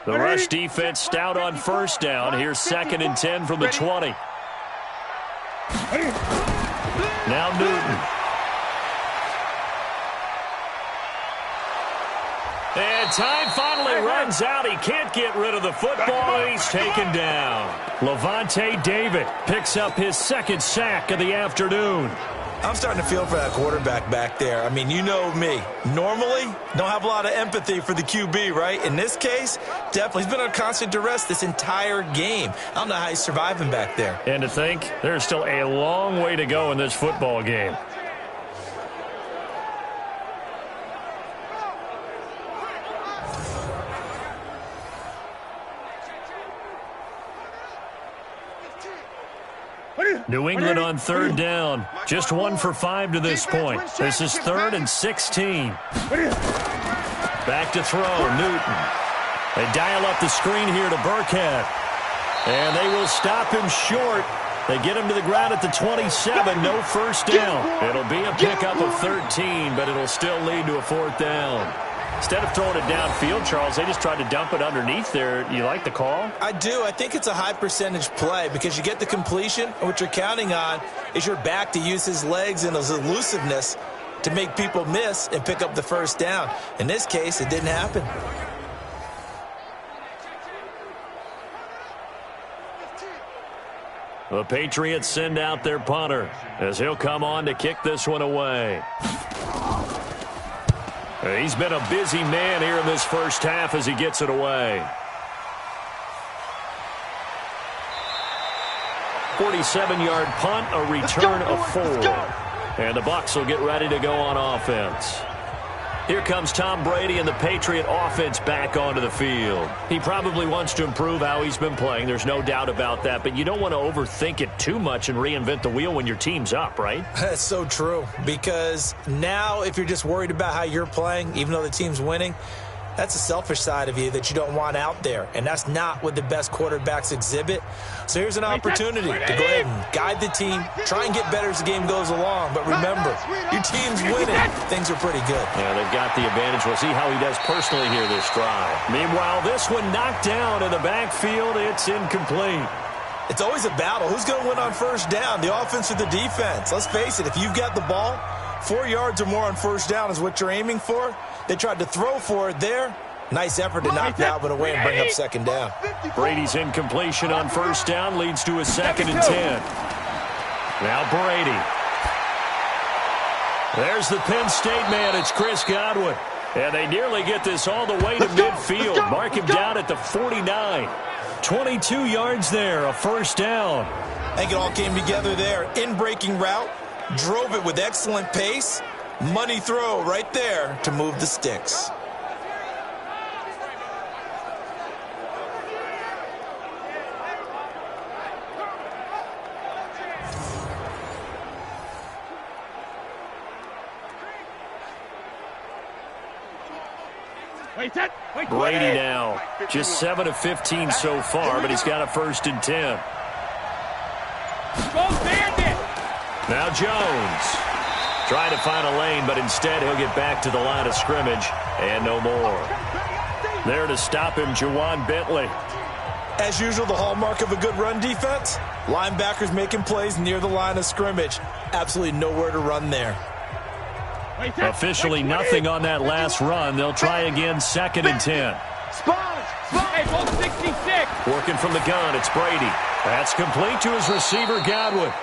The rush defense stout on first down. Here's 2nd and 10 from the 20. Now Newton. And time finally runs out. He can't get rid of the football, and he's taken down. Levante David picks up his 2nd sack of the afternoon. I'm starting to feel for that quarterback back there. I mean, you know me. Normally, don't have a lot of empathy for the QB, right? In this case, definitely. He's been on constant duress this entire game. I don't know how he's surviving back there. And to think, there's still a long way to go in this football game. New England on 3rd down. Just 1 for 5 to this point. This is 3rd and 16. Back to throw, Newton. They dial up the screen here to Burkhead. And they will stop him short. They get him to the ground at the 27. No first down. It'll be a pickup of 13, but it'll still lead to a 4th down. Instead of throwing it downfield, Charles, they just tried to dump it underneath there. You like the call? I do. I think it's a high percentage play because you get the completion, and what you're counting on is your back to use his legs and his elusiveness to make people miss and pick up the first down. In this case, it didn't happen. The Patriots send out their punter as he'll come on to kick this one away. He's been a busy man here in this first half as he gets it away. 47-yard punt, a return of 4. And the Bucs will get ready to go on offense. Here comes Tom Brady and the Patriot offense back onto the field. He probably wants to improve how he's been playing. There's no doubt about that. But you don't want to overthink it too much and reinvent the wheel when your team's up, right? That's so true. Because now if you're just worried about how you're playing, even though the team's winning, that's a selfish side of you that you don't want out there. And that's not what the best quarterbacks exhibit. So here's an opportunity to go ahead and guide the team, try and get better as the game goes along. But remember, your team's winning. Things are pretty good. Yeah, they've got the advantage. We'll see how he does personally here this drive. Meanwhile, this one knocked down in the backfield. It's incomplete. It's always a battle. Who's going to win on first down, the offense or the defense? Let's face it, if you've got the ball, 4 yards or more on first down is what you're aiming for. They tried to throw for it there. Nice effort to knock that one away and bring up second down. Brady's incompletion on first down leads to a 2nd and 10. Now Brady. There's the Penn State man. It's Chris Godwin. And they nearly get this all the way to midfield. Mark him down at the 49. 22 yards there, a first down. I think it all came together there. In-breaking route. Drove it with excellent pace. Money throw right there to move the sticks. Brady now, just 7 of 15 so far, but he's got a 1st and 10. Now Jones. Trying to find a lane, but instead he'll get back to the line of scrimmage and no more. There to stop him, Juwan Bentley. As usual, the hallmark of a good run defense, linebackers making plays near the line of scrimmage. Absolutely nowhere to run there. Officially nothing on that last run. They'll try again, 2nd and 10. Working from the gun, it's Brady. That's complete to his receiver, Godwin.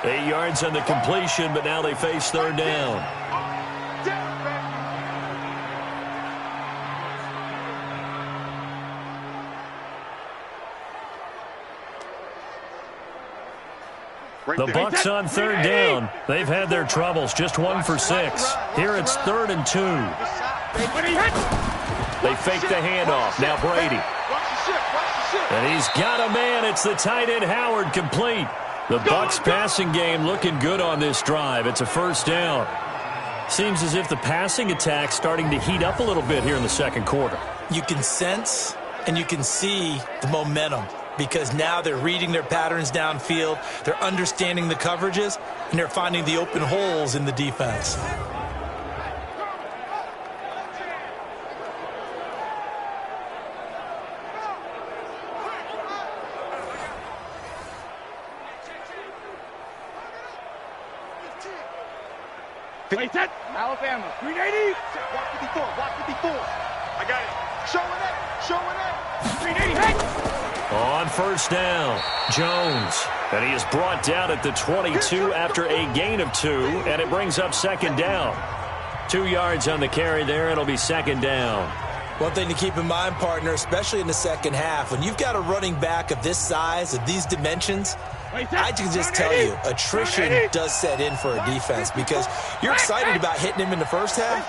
8 yards on the completion, but now they face 3rd down. The Bucs on third down. They've had their troubles, just 1 for 6. Here it's 3rd and 2. They fake the handoff. Now Brady. And he's got a man. It's the tight end Howard, complete. The Bucs passing game looking good on this drive. It's a first down. Seems as if the passing attack's starting to heat up a little bit here in the second quarter. You can sense and you can see the momentum, because now they're reading their patterns downfield, they're understanding the coverages, and they're finding the open holes in the defense. Wait, that Alabama. 380. Watch 54. Watch 54. I got it. Showing up. Showing up. 380. Hey. On first down, Jones. And he is brought down at the 22 after a gain of 2. And it brings up second down. 2 yards on the carry there. It'll be second down. One thing to keep in mind, partner, especially in the second half, when you've got a running back of this size, of these dimensions, I can just tell you, attrition does set in for a defense, because you're excited about hitting him in the first half,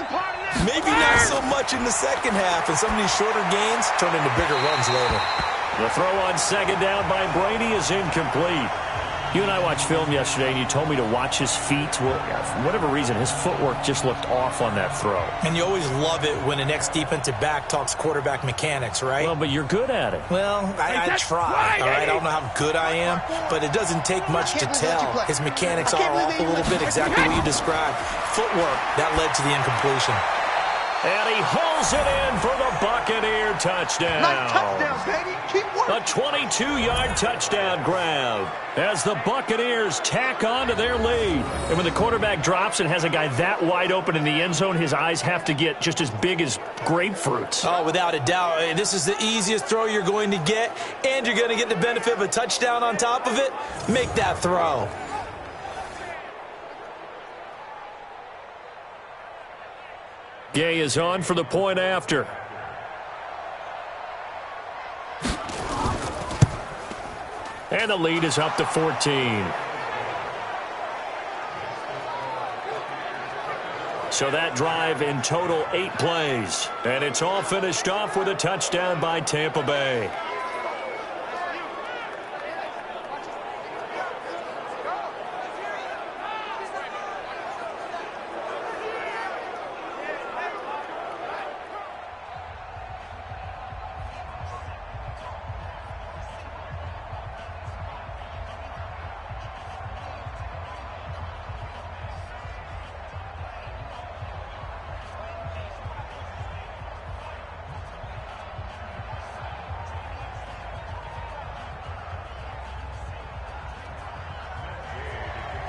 maybe not so much in the second half, and some of these shorter gains turn into bigger runs later. The throw on second down by Brady is incomplete. You and I watched film yesterday, and you told me to watch his feet. Well, for whatever reason, his footwork just looked off on that throw. And you always love it when the next defensive back talks quarterback mechanics, right? Well, but you're good at it. Well, I try, all right? I don't know how good I am, but it doesn't take much to tell. His mechanics are off a little bit, exactly what you described. Footwork, that led to the incompletion. And he hauls it in for the Buccaneer touchdown. Touchdown, baby. Keep working. A 22-yard touchdown grab as the Buccaneers tack on to their lead. And when the quarterback drops and has a guy that wide open in the end zone, his eyes have to get just as big as grapefruits. Oh, without a doubt. This is the easiest throw you're going to get, and you're going to get the benefit of a touchdown on top of it. Make that throw. Gay is on for the point after. And the lead is up to 14. So that drive in total 8 plays. And it's all finished off with a touchdown by Tampa Bay.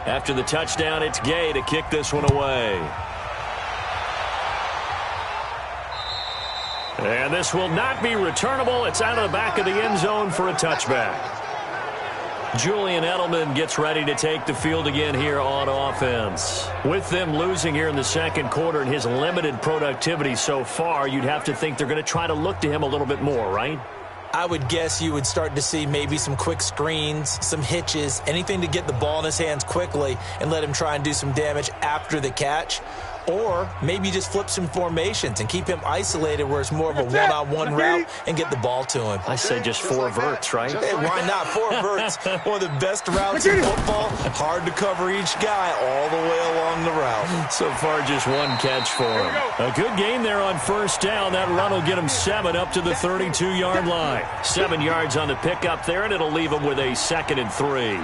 After the touchdown, it's Gay to kick this one away. And this will not be returnable. It's out of the back of the end zone for a touchback. Julian Edelman gets ready to take the field again here on offense. With them losing here in the second quarter and his limited productivity so far, you'd have to think they're going to try to look to him a little bit more, right? I would guess you would start to see maybe some quick screens, some hitches, anything to get the ball in his hands quickly and let him try and do some damage after the catch. Or maybe just flip some formations and keep him isolated where it's more of a one-on-one route and get the ball to him. I say just 4 verts, right? Hey, why not? 4 verts. One of the best routes in football. Hard to cover each guy all the way along the route. So far, just 1 catch for him. A good game there on first down. That run will get him 7 up to the 32-yard line. 7 yards on the pickup there, and it'll leave him with a 2nd and 3.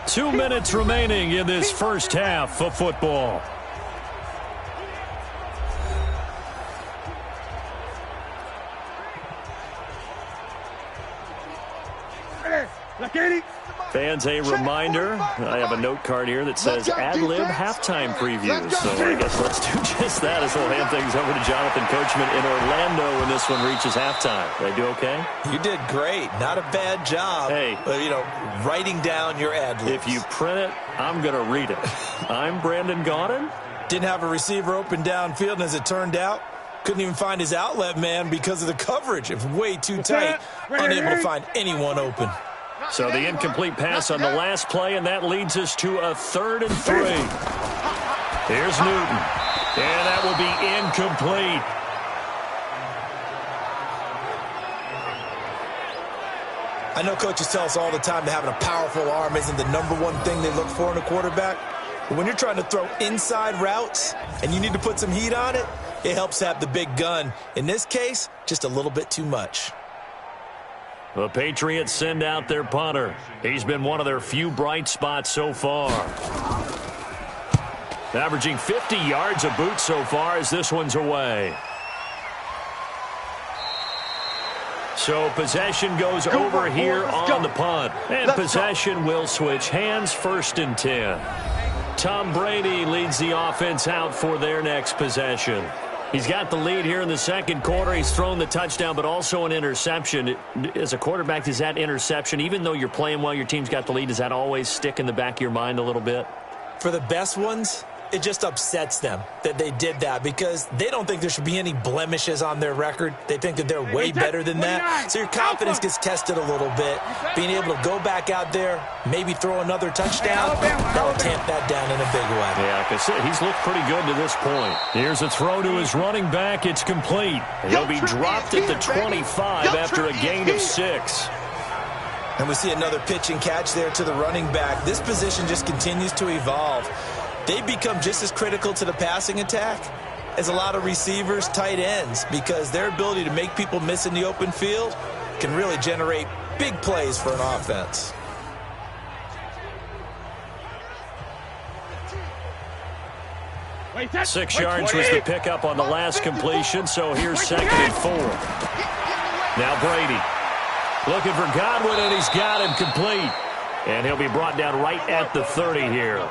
2 minutes remaining in this first half of football. Fans, a reminder, I have a note card here that says ad-lib halftime previews. So I guess let's do just that as we'll hand things over to Jonathan Coachman in Orlando when this one reaches halftime. Did I do okay? You did great. Not a bad job. Hey. Writing down your ad-libs. If you print it, I'm going to read it. I'm Brandon Gaudin. Didn't have a receiver open downfield, and as it turned out, Couldn't even find his outlet man because of the coverage. It's way too tight. Unable to find anyone open. So the incomplete pass on the last play, and that leads us to a 3rd and 3. Here's Newton. And that will be incomplete. I know coaches tell us all the time that having a powerful arm isn't the #1 thing they look for in a quarterback. But when you're trying to throw inside routes and you need to put some heat on it, it helps have the big gun. In this case, just a little bit too much. The Patriots send out their punter. He's been one of their few bright spots so far. Averaging 50 yards a boot so far as this one's away. So possession goes over here on the punt. And possession will switch hands, 1st and 10. Tom Brady leads the offense out for their next possession. He's got the lead here in the 2nd quarter. He's thrown the touchdown, but also an interception. As a quarterback, does that interception, even though you're playing well, your team's got the lead, does that always stick in the back of your mind a little bit? For the best ones, it just upsets them that they did that because they don't think there should be any blemishes on their record. They think that they're way better than that. So your confidence gets tested a little bit. Being able to go back out there, maybe throw another touchdown, that'll tamp that down in a big way. Yeah, like I said, he's looked pretty good to this point. Here's a throw to his running back. It's complete. He'll be dropped at the 25 after a gain of 6. And we see another pitch and catch there to the running back. This position just continues to evolve. They become just as critical to the passing attack as a lot of receivers, tight ends, because their ability to make people miss in the open field can really generate big plays for an offense. Six yards was the pickup on the last completion, so here's 2nd and 4. Now Brady looking for Godwin, and he's got him complete. And he'll be brought down right at the 30 here.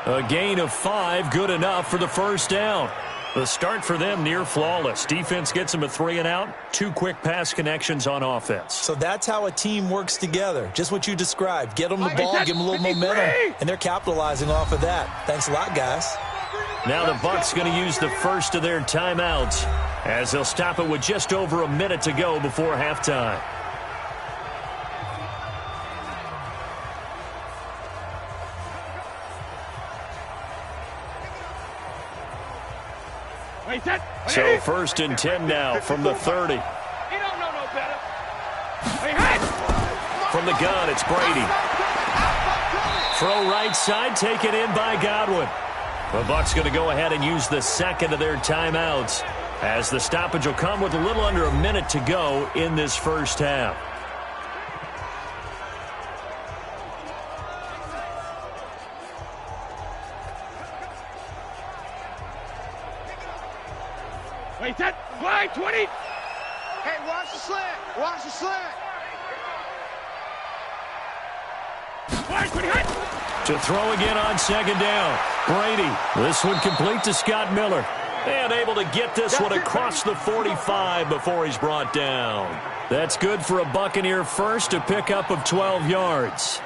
A gain of 5, good enough for the 1st down. The start for them near flawless. Defense gets them a 3 and out. 2 quick pass connections on offense. So that's how a team works together. Just what you described. Get them the ball, give them a little momentum, and they're capitalizing off of that. Thanks a lot, guys. Now the Bucs going to use the first of their timeouts as they'll stop it with just over a minute to go before halftime. So 1st and 10 now from the 30. From the gun, it's Brady. Throw right side, taken in by Godwin. The Bucs going to go ahead and use the 2nd of their timeouts as the stoppage will come with a little under a minute to go in this 1st half. Wait, that wide 20. Hey, watch the slant. Watch the slant. Wide 20. To throw again on 2nd down. Brady. This one complete to Scott Miller. And able to get this one across the 45 before he's brought down. That's good for a Buccaneer first, a pickup of 12 yards.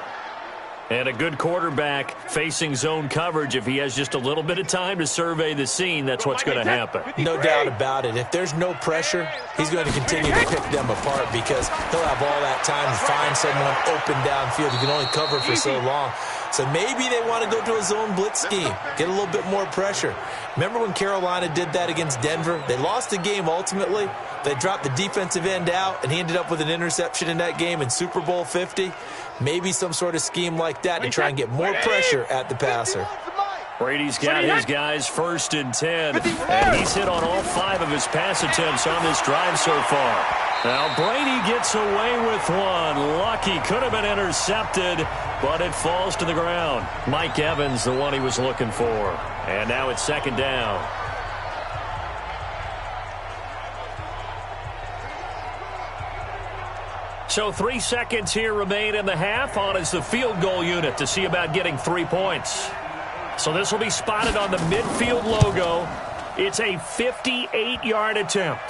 And a good quarterback facing zone coverage. If he has just a little bit of time to survey the scene, that's what's going to happen. No doubt about it. If there's no pressure, he's going to continue to pick them apart because he'll have all that time to find someone open downfield. He can only cover for so long. So maybe they want to go to a zone blitz scheme, get a little bit more pressure. Remember when Carolina did that against Denver? They lost the game ultimately. They dropped the defensive end out, and he ended up with an interception in that game in Super Bowl 50. Maybe some sort of scheme like that to try and get more pressure at the passer. Brady's got his guys 1st and 10, and he's hit on all 5 of his pass attempts on this drive so far. Now Brady gets away with one. Lucky, could have been intercepted, but it falls to the ground. Mike Evans, the one he was looking for. And now it's 2nd down. So 3 seconds here remain in the half. On is the field goal unit to see about getting 3 points. So this will be spotted on the midfield logo. It's a 58-yard attempt.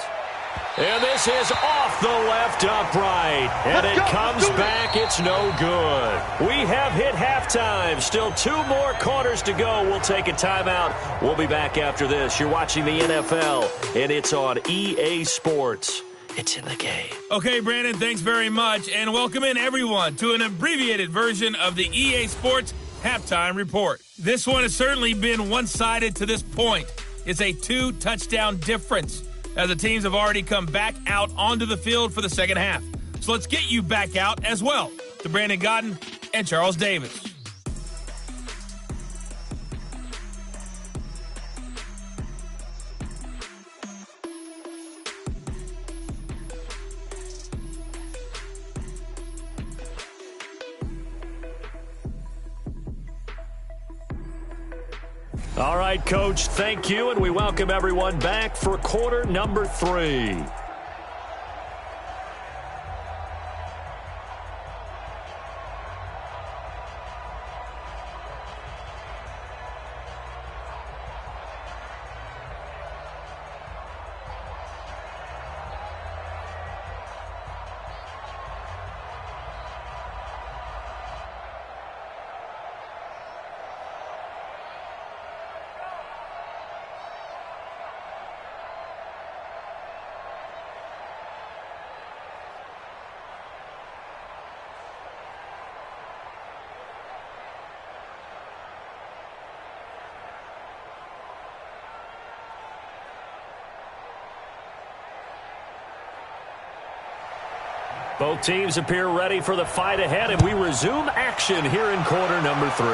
And this is off the left upright. And it comes back. It's no good. We have hit halftime. Still 2 more quarters to go. We'll take a timeout. We'll be back after this. You're watching the NFL, and it's on EA Sports. It's in the game. Okay, Brandon, thanks very much. And welcome in, everyone, to an abbreviated version of the EA Sports Halftime Report. This one has certainly been one-sided to this point. It's a 2-touchdown difference, as the teams have already come back out onto the field for the second half. So let's get you back out as well to Brandon Godden and Charles Davis. All right, Coach, thank you, and we welcome everyone back for quarter number 3. Both teams appear ready for the fight ahead, and we resume action here in quarter number 3.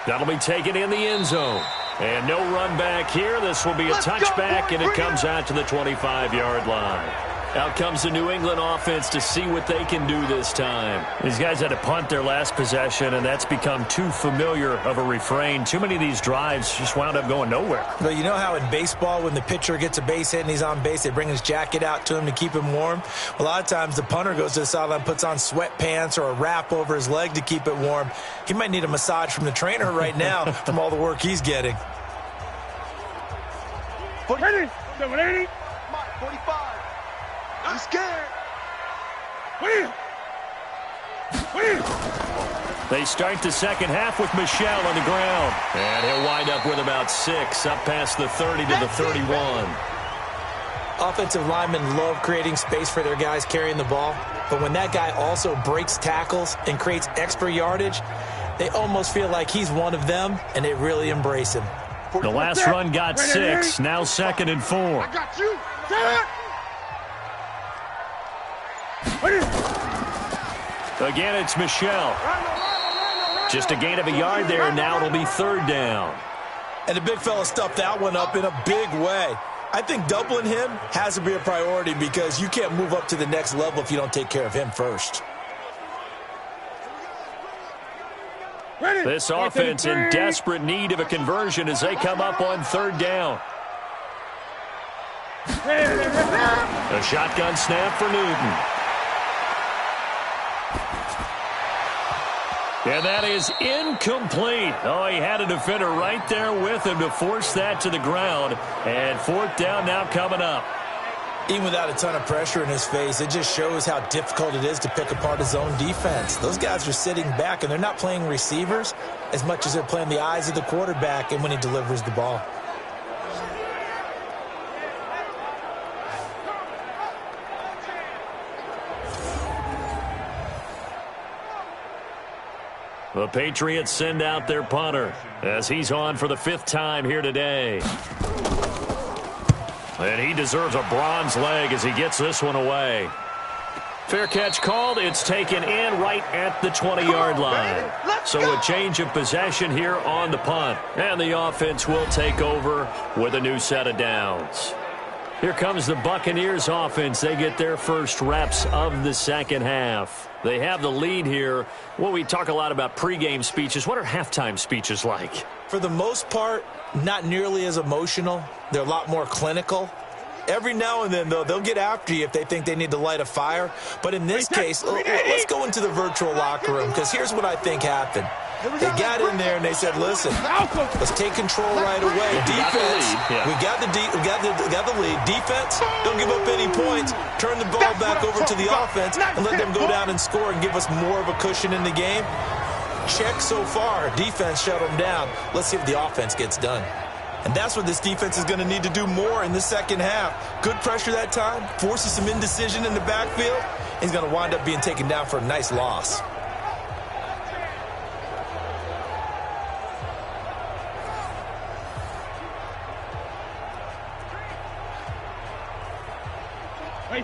That'll be taken in the end zone. And no run back here. This will be a touchback, and it comes out to the 25-yard line. Out comes the New England offense to see what they can do this time. These guys had to punt their last possession, and that's become too familiar of a refrain. Too many of these drives just wound up going nowhere. But you know how in baseball, when the pitcher gets a base hit and he's on base, they bring his jacket out to him to keep him warm? A lot of times the punter goes to the sideline, puts on sweatpants or a wrap over his leg to keep it warm. He might need a massage from the trainer right now from all the work he's getting. 40, 780, 45. I'm scared. They start the second half with Michel on the ground. And he'll wind up with about 6, up past the 30 to the 31. Offensive linemen love creating space for their guys carrying the ball. But when that guy also breaks tackles and creates extra yardage, they almost feel like he's one of them, and they really embrace him. The last run got 6, now 2nd and 4. I got you. Again, it's Michel. Just a gain of a yard there. Now it'll be 3rd down. And the big fella stuffed that one up in a big way. I think doubling him has to be a priority because you can't move up to the next level if you don't take care of him first. This offense in desperate need of a conversion as they come up on 3rd down. A shotgun snap for Newton. And that is incomplete. Oh, he had a defender right there with him to force that to the ground. And 4th down now coming up. Even without a ton of pressure in his face, it just shows how difficult it is to pick apart his own defense. Those guys are sitting back, and they're not playing receivers as much as they're playing the eyes of the quarterback and when he delivers the ball. The Patriots send out their punter as he's on for the 5th time here today. And he deserves a bronze leg as he gets this one away. Fair catch called. It's taken in right at the 20-yard line. So a change of possession here on the punt. And the offense will take over with a new set of downs. Here comes the Buccaneers offense. They get their first reps of the second half. They have the lead here. Well, we talk a lot about pregame speeches. What are halftime speeches like? For the most part, not nearly as emotional. They're a lot more clinical. Every now and then, though, they'll get after you if they think they need to light a fire. But in this case, let's go into the virtual locker room, because here's what I think happened. They got in there and they said, listen, let's take control right away. Defense, we got the lead. Defense, don't give up any points. Turn the ball back over to the offense and let them go down and score and give us more of a cushion in the game. Check so far. Defense shut them down. Let's see if the offense gets done. And that's what this defense is going to need to do more in the second half. Good pressure that time, forces some indecision in the backfield. He's going to wind up being taken down for a nice loss.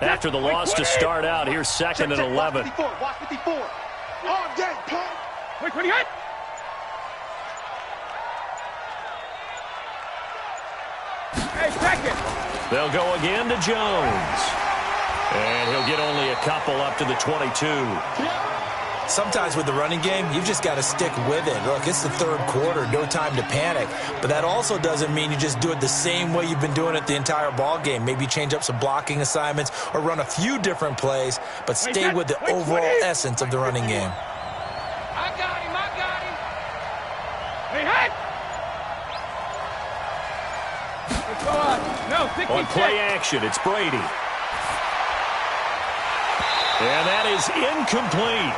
After the loss to start out, here's second and 11. Watch 54. On game, play. Wait, 20 hit. Hey, second. They'll go again to Jones. And he'll get only a couple up to the 22. Sometimes with the running game, you've just got to stick with it. Look, it's the third quarter, no time to panic. But that also doesn't mean you just do it the same way you've been doing it the entire ball game. Maybe change up some blocking assignments or run a few different plays, but stay with the overall essence of the running game. I got him. Hey, hey! Let's go on. No, 60. On play action, it's Brady. And that is incomplete.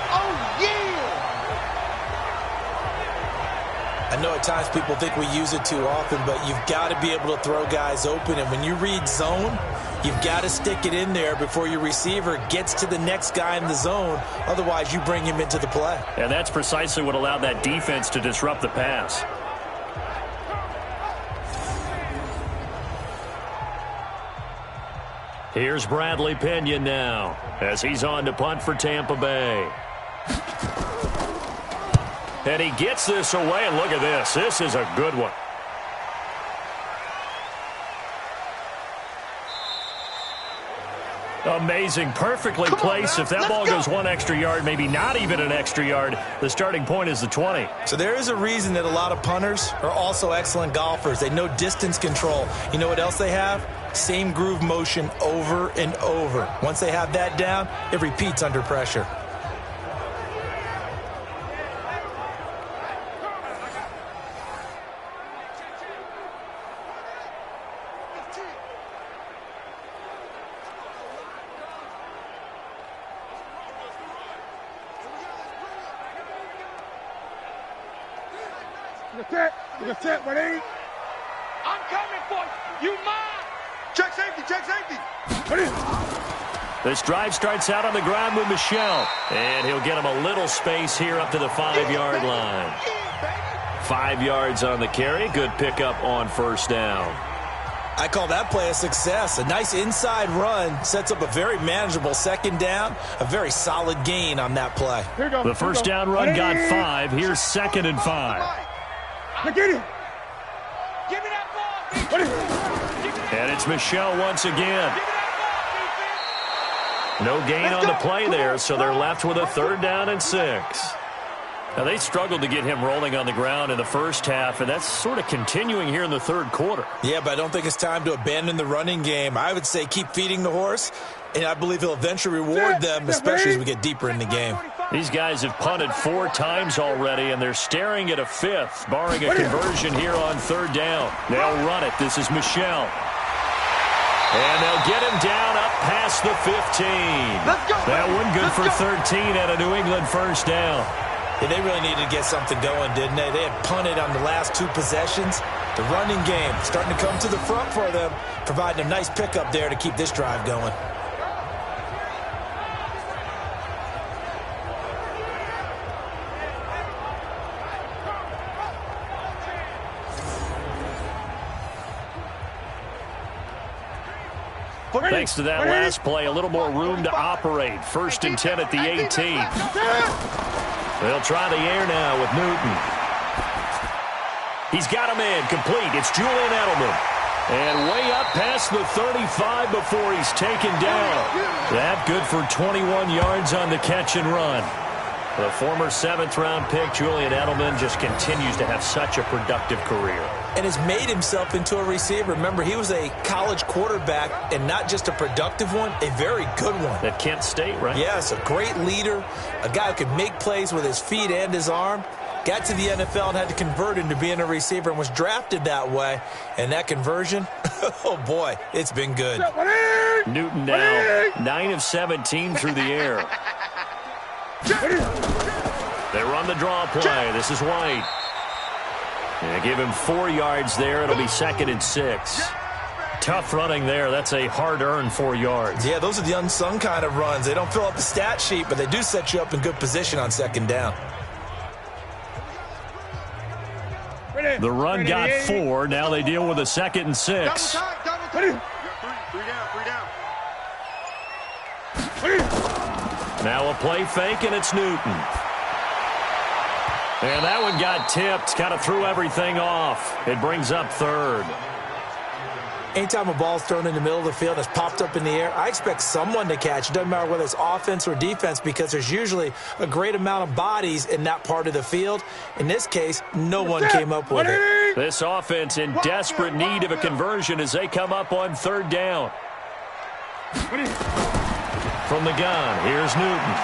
Oh, yeah! I know at times people think we use it too often, but you've got to be able to throw guys open. And when you read zone, you've got to stick it in there before your receiver gets to the next guy in the zone. Otherwise, you bring him into the play. And that's precisely what allowed that defense to disrupt the pass. Here's Bradley Pinion now as he's on to punt for Tampa Bay. And he gets this away, and look at this. This is a good one. Amazing. Perfectly placed. If that ball goes one extra yard, maybe not even an extra yard, the starting point is the 20. So there is a reason that a lot of punters are also excellent golfers. They know distance control. You know what else they have? Same groove motion over and over. Once they have that down, it repeats under pressure. You're set, Brady. I'm coming for you. You mine. Check safety, check safety. This drive starts out on the ground with Michel. And he'll get him a little space here up to the 5-yard line. 5 yards on the carry. Good pickup on first down. I call that play a success. A nice inside run sets up a very manageable second down. A very solid gain on that play. The first down run got 5. Here's second and 5. Get it. Give me that ball. And it's Michel once again. No gain on the play there, so they're left with a third down and 6. Now, they struggled to get him rolling on the ground in the first half, and that's sort of continuing here in the third quarter. Yeah, but I don't think it's time to abandon the running game. I would say keep feeding the horse, and I believe he'll eventually reward them, especially as we get deeper in the game. These guys have punted 4 times already, and they're staring at a 5th, barring a conversion here on third down. They'll run it. This is Michel. And they'll get him down up past the 15. That one good for 13 at a New England first down. Yeah, they really needed to get something going, didn't they? They had punted on the last 2 possessions. The running game starting to come to the front for them, providing a nice pickup there to keep this drive going. Thanks to that last play, a little more room to operate. 1st and 10 at the 18. They'll try the air now with Newton. He's got him in, complete. It's Julian Edelman. And way up past the 35 before he's taken down. That good for 21 yards on the catch and run. The former 7th-round pick, Julian Edelman, just continues to have such a productive career. And has made himself into a receiver. Remember, he was a college quarterback, and not just a productive one, a very good one. At Kent State, right? Yes, a great leader, a guy who could make plays with his feet and his arm. Got to the NFL and had to convert into being a receiver and was drafted that way. And that conversion, oh boy, it's been good. Newton now 9 of 17 through the air. They run the draw play. This is White. They give him 4 yards there. It'll be 2nd and 6. Tough running there. That's a hard-earned 4 yards. Yeah, those are the unsung kind of runs. They don't fill up the stat sheet, but they do set you up in good position on 2nd down. The run got 4. Now they deal with a 2nd and 6. Double time. 3 down. Now a play fake, and it's Newton. And that one got tipped. Kind of threw everything off. It brings up 3rd. Anytime a ball's thrown in the middle of the field that's popped up in the air, I expect someone to catch. It doesn't matter whether it's offense or defense, because there's usually a great amount of bodies in that part of the field. In this case, no one came up with it. This offense in desperate need of a conversion as they come up on 3rd down. From the gun, here's Newton.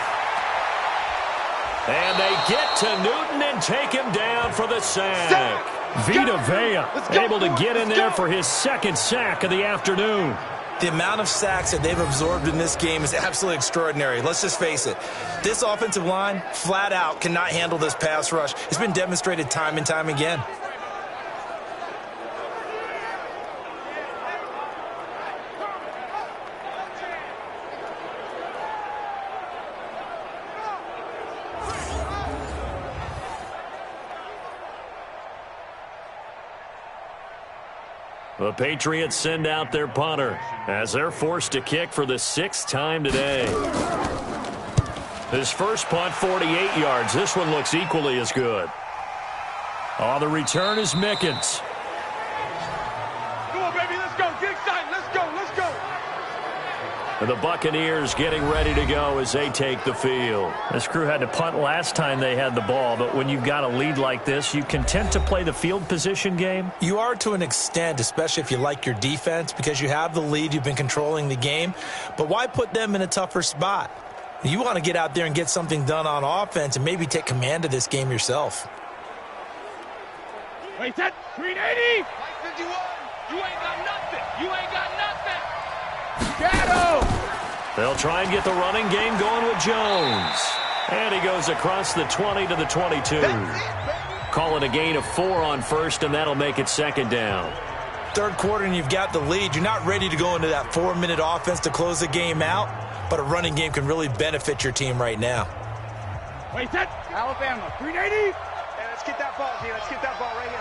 And they get to Newton and take him down for the sack. Vita Vea able to get in there for his 2nd sack of the afternoon. The amount of sacks that they've absorbed in this game is absolutely extraordinary. Let's just face it. This offensive line, flat out, cannot handle this pass rush. It's been demonstrated time and time again. The Patriots send out their punter as they're forced to kick for the 6th time today. His first punt, 48 yards. This one looks equally as good. Oh, the return is Mickens. Come on, baby, let's go. Get excited. Let's go. Let's go. And the Buccaneers getting ready to go as they take the field. This crew had to punt last time they had the ball, but when you've got a lead like this, you content to play the field position game? You are to an extent, especially if you like your defense, because you have the lead, you've been controlling the game. But why put them in a tougher spot? You want to get out there and get something done on offense and maybe take command of this game yourself. Wait, set. 380. 51. You ain't got nothing. You ain't got nothing. Shadow. They'll try and get the running game going with Jones. And he goes across the 20 to the 22. Call it a gain of 4 on 1st, and that'll make it 2nd down. 3rd quarter and you've got the lead. You're not ready to go into that 4-minute offense to close the game out, but a running game can really benefit your team right now. Wait, set. Alabama. 380. Hey, let's get that ball here. Let's get that ball right here.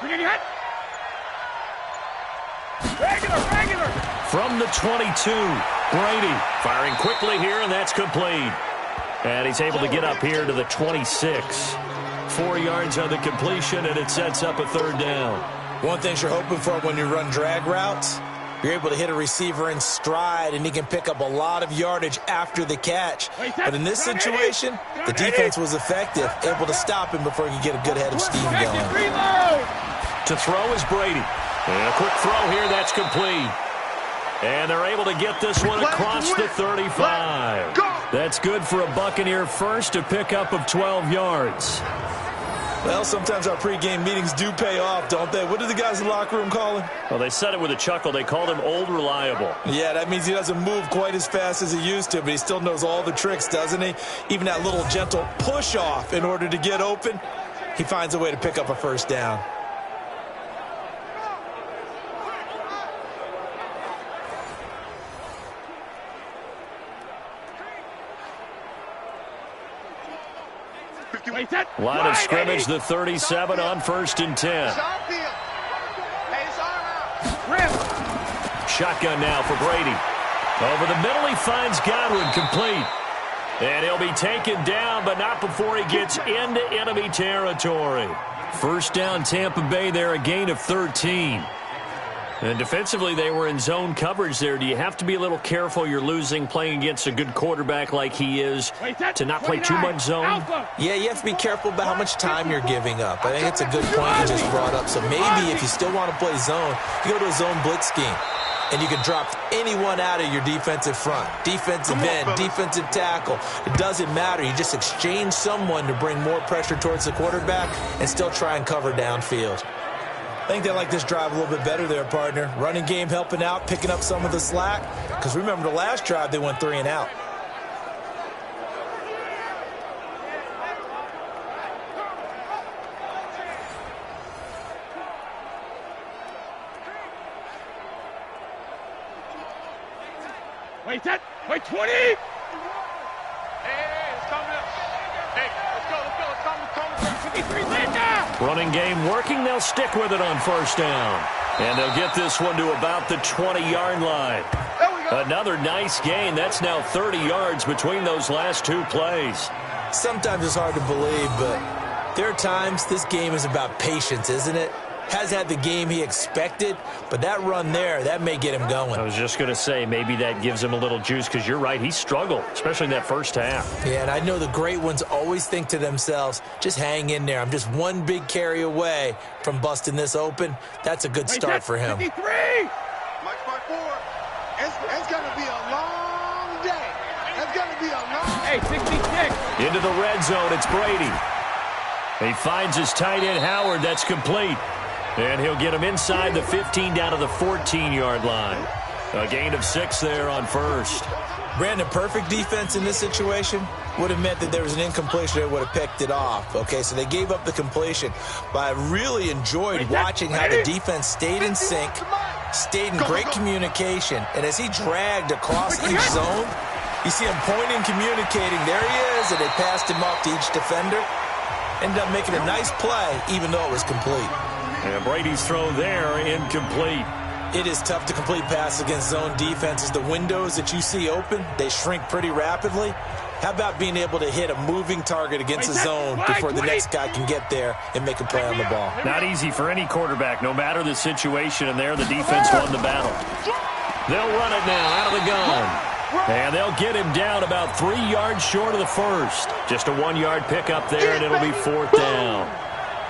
380 hit. Regular. From the 22, Brady firing quickly here, and that's complete. And he's able to get up here to the 26. 4 yards on the completion, and it sets up a 3rd down. One thing you're hoping for when you run drag routes, you're able to hit a receiver in stride, and he can pick up a lot of yardage after the catch. But in this situation, the defense was effective, able to stop him before he could get a good head of steam going. To throw is Brady. And a quick throw here, that's complete. And they're able to get this one across the 35. That's good for a Buccaneer first, a pickup of 12 yards. Well, sometimes our pregame meetings do pay off, don't they? What do the guys in the locker room call him? Well, they said it with a chuckle. They called him Old Reliable. Yeah, that means he doesn't move quite as fast as he used to, but he still knows all the tricks, doesn't he? Even that little gentle push-off in order to get open, he finds a way to pick up a 1st down. Line of scrimmage, the 37 on 1st and 10. Shotgun now for Brady. Over the middle, he finds Godwin, complete. And he'll be taken down, but not before he gets into enemy territory. 1st down, Tampa Bay there, a gain of 13. And defensively, they were in zone coverage there. Do you have to be a little careful you're losing playing against a good quarterback like he is to not play too much zone? Yeah, you have to be careful about how much time you're giving up. I think it's a good point you just brought up. So maybe if you still want to play zone, you go to a zone blitz scheme. And you can drop anyone out of your defensive front. Defensive end, defensive tackle. It doesn't matter. You just exchange someone to bring more pressure towards the quarterback and still try and cover downfield. I think they like this drive a little bit better there, partner. Running game helping out, picking up some of the slack. Because remember, the last drive, they went 3 and out. Wait, 20! Hey, it's coming up. Hey, let's go. It's coming. 53, now! Running game working. They'll stick with it on first down. And they'll get this one to about the 20-yard line. There we go. Another nice gain. That's now 30 yards between those last 2 plays. Sometimes it's hard to believe, but there are times this game is about patience, isn't it? Has had the game he expected, but that run there, that may get him going. I was just going to say, maybe that gives him a little juice, because you're right, he struggled, especially in that first half. Yeah, and I know the great ones always think to themselves, just hang in there. I'm just one big carry away from busting this open. That's a good start for him. 53! Mike 4. It's going to be a long day. It's going to be a long... Hey, 66! Into the red zone, it's Brady. He finds his tight end, Howard. That's complete. And he'll get him inside the 15 down to the 14-yard line. A gain of 6 there on first. Brandon, perfect defense in this situation would have meant that there was an incompletion that would have picked it off. Okay, so they gave up the completion. But I really enjoyed watching how the defense stayed in sync, stayed in great communication. And as he dragged across each zone, you see him pointing, communicating. There he is, and they passed him off to each defender. Ended up making a nice play, even though it was complete. And Brady's throw there, incomplete. It is tough to complete passes against zone defenses. The windows that you see open, they shrink pretty rapidly. How about being able to hit a moving target against a zone before the next guy can get there and make a play on the ball? Not easy for any quarterback, no matter the situation, and there the defense won the battle. They'll run it now out of the gun. And they'll get him down about 3 yards short of the first. Just a 1-yard pickup there, and it'll be 4th down.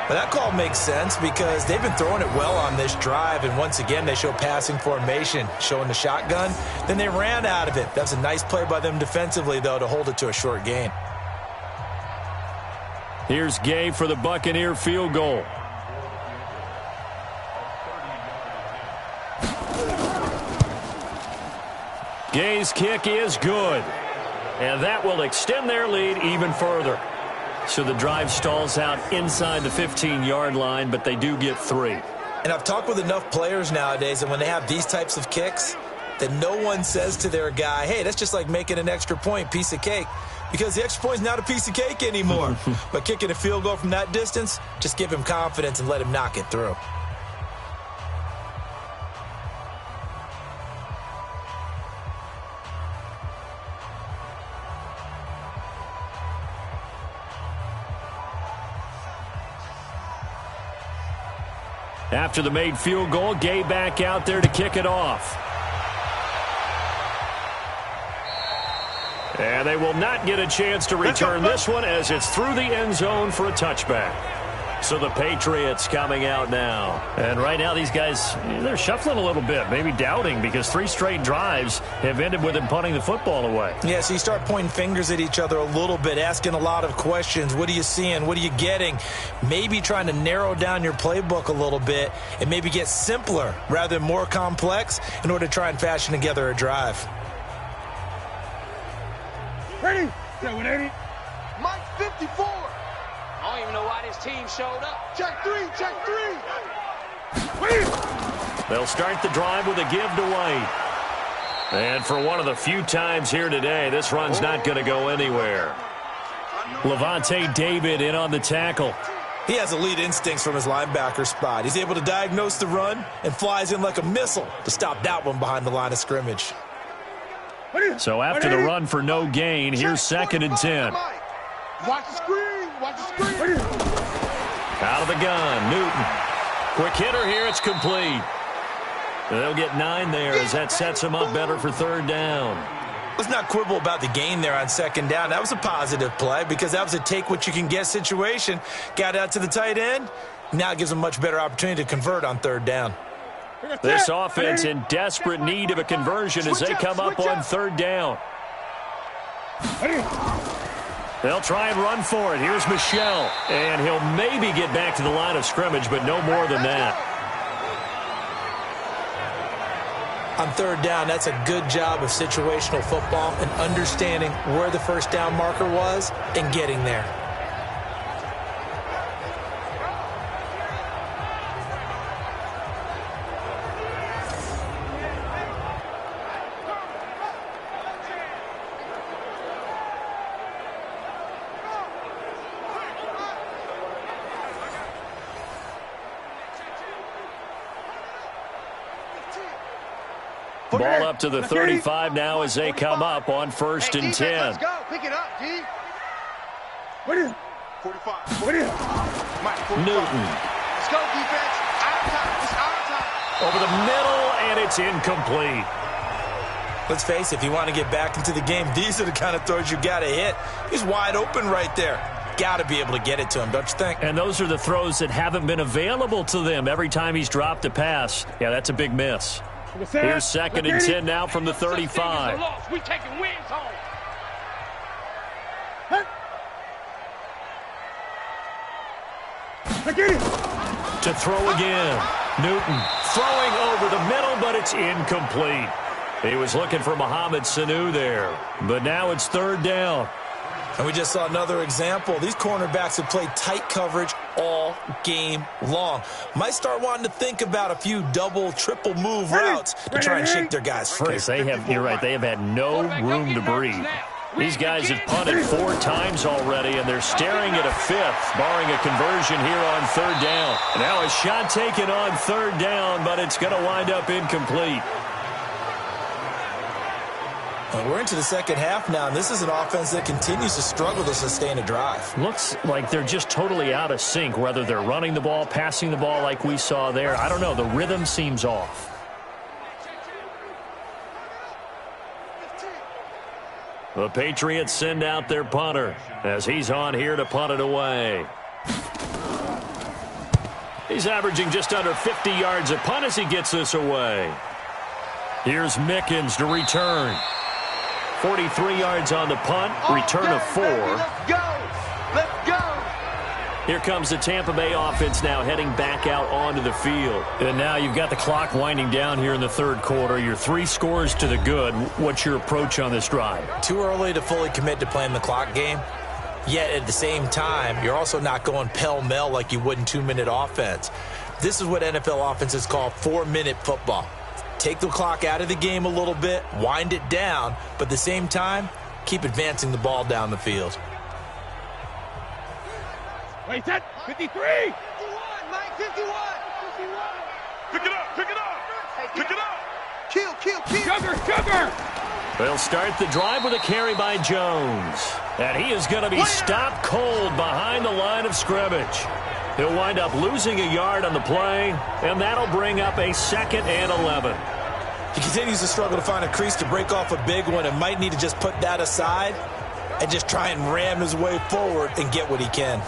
But that call makes sense because they've been throwing it well on this drive, and once again they show passing formation, showing the shotgun. Then they ran out of it. That's a nice play by them defensively, though, to hold it to a short gain. Here's Gay for the Buccaneer field goal. Gay's kick is good, and that will extend their lead even further. So the drive stalls out inside the 15-yard line, but they do get 3. And I've talked with enough players nowadays, and when they have these types of kicks, that no one says to their guy, hey, that's just like making an extra point, piece of cake. Because the extra point is not a piece of cake anymore. But kicking a field goal from that distance, just give him confidence and let him knock it through. After the made field goal, Gay back out there to kick it off. And they will not get a chance to return this one as it's through the end zone for a touchback. So the Patriots coming out now. And right now these guys, they're shuffling a little bit, maybe doubting, because 3 straight drives have ended with them punting the football away. Yeah, so you start pointing fingers at each other a little bit, asking a lot of questions. What are you seeing? What are you getting? Maybe trying to narrow down your playbook a little bit and maybe get simpler rather than more complex in order to try and fashion together a drive. Ready? 180. Mike 54. I don't even know why this team showed up. Check 3, check 3. Wait. They'll start the drive with a give to White. And for one of the few times here today, this run's not going to go anywhere. Levante David in on the tackle. He has elite instincts from his linebacker spot. He's able to diagnose the run and flies in like a missile to stop that one behind the line of scrimmage. So after the run for no gain, here's 2nd and 10. Watch the screen. Watch the screen. Out of the gun, Newton. Quick hitter here, it's complete. They'll get 9 there as that sets them up better for third down. Let's not quibble about the gain there on second down. That was a positive play because that was a take-what-you-can-get situation. Got out to the tight end. Now it gives them a much better opportunity to convert on third down. This offense in desperate need of a conversion as they come up on third down. They'll try and run for it. Here's Michel. And he'll maybe get back to the line of scrimmage, but no more than that. On third down, that's a good job of situational football and understanding where the first down marker was and getting there. Ball up to the 35 now as they come up on 1st and 10. Let's go. Pick it up, G. 45. Newton. Let's go, defense. Our time. It's our time. Over the middle, and it's incomplete. Let's face it, if you want to get back into the game, these are the kind of throws you got to hit. He's wide open right there. Got to be able to get it to him, don't you think? And those are the throws that haven't been available to them every time he's dropped a pass. Yeah, that's a big miss. Here's 2nd and 10 now from the 35. We taking wins home. To throw again. Newton throwing over the middle, but it's incomplete. He was looking for Mohamed Sanu there, but now it's third down. And we just saw another example. These cornerbacks have played tight coverage all game long. Might start wanting to think about a few double, triple move routes to try and shake their guys free. You're right, they have had no room to breathe. These guys have punted 4 times already, and they're staring at a 5th, barring a conversion here on third down. Now a shot taken on third down, but it's going to wind up incomplete. We're into the second half now, and this is an offense that continues to struggle to sustain a drive. Looks like they're just totally out of sync, whether they're running the ball, passing the ball like we saw there. I don't know. The rhythm seems off. The Patriots send out their punter as he's on here to punt it away. He's averaging just under 50 yards a punt as he gets this away. Here's Mickens to return. 43 yards on the punt, return of 4. Let's go. Let's go. Here comes the Tampa Bay offense now heading back out onto the field. And now you've got the clock winding down here in the third quarter. You're 3 scores to the good. What's your approach on this drive? Too early to fully commit to playing the clock game. Yet at the same time, you're also not going pell-mell like you would in 2-minute offense. This is what NFL offenses call 4-minute football. Take the clock out of the game a little bit, wind it down, but at the same time, keep advancing the ball down the field. Wait, set. 53. 51, Mike, 51. Pick it up, pick it up. Pick it up. Kill. Sugar. They'll start the drive with a carry by Jones. And he is going to be stopped cold behind the line of scrimmage. He'll wind up losing a yard on the play, and that'll bring up a 2nd and 11. He continues to struggle to find a crease to break off a big one and might need to just put that aside and just try and ram his way forward and get what he can.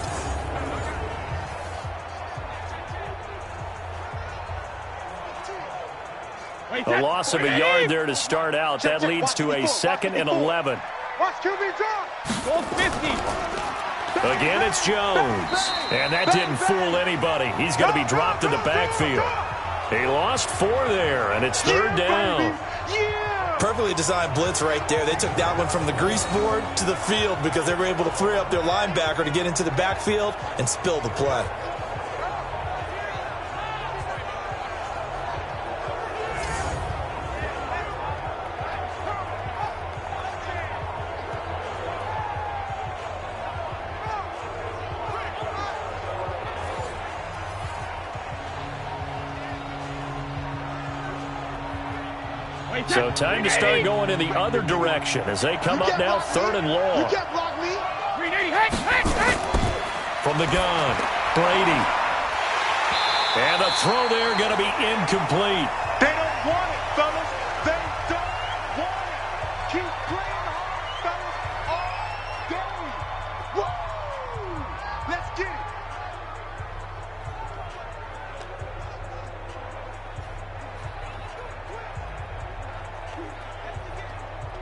A loss of a yard there to start out. That leads to a 2nd and 11. Watch QB drop. Goal 50. Again, it's Jones. And that didn't fool anybody. He's going to be dropped in the backfield. He lost 4 there, and it's third down. Perfectly designed blitz right there. They took that one from the grease board to the field because they were able to free up their linebacker to get into the backfield and spill the play. So time to start going in the other direction as they come up now 3rd and long. You can't block me. 380. From the gun, Brady. And the throw there going to be incomplete. They don't want it, fellas. They don't want it. Keep playing hard, fellas. All game. Woo! Let's get it.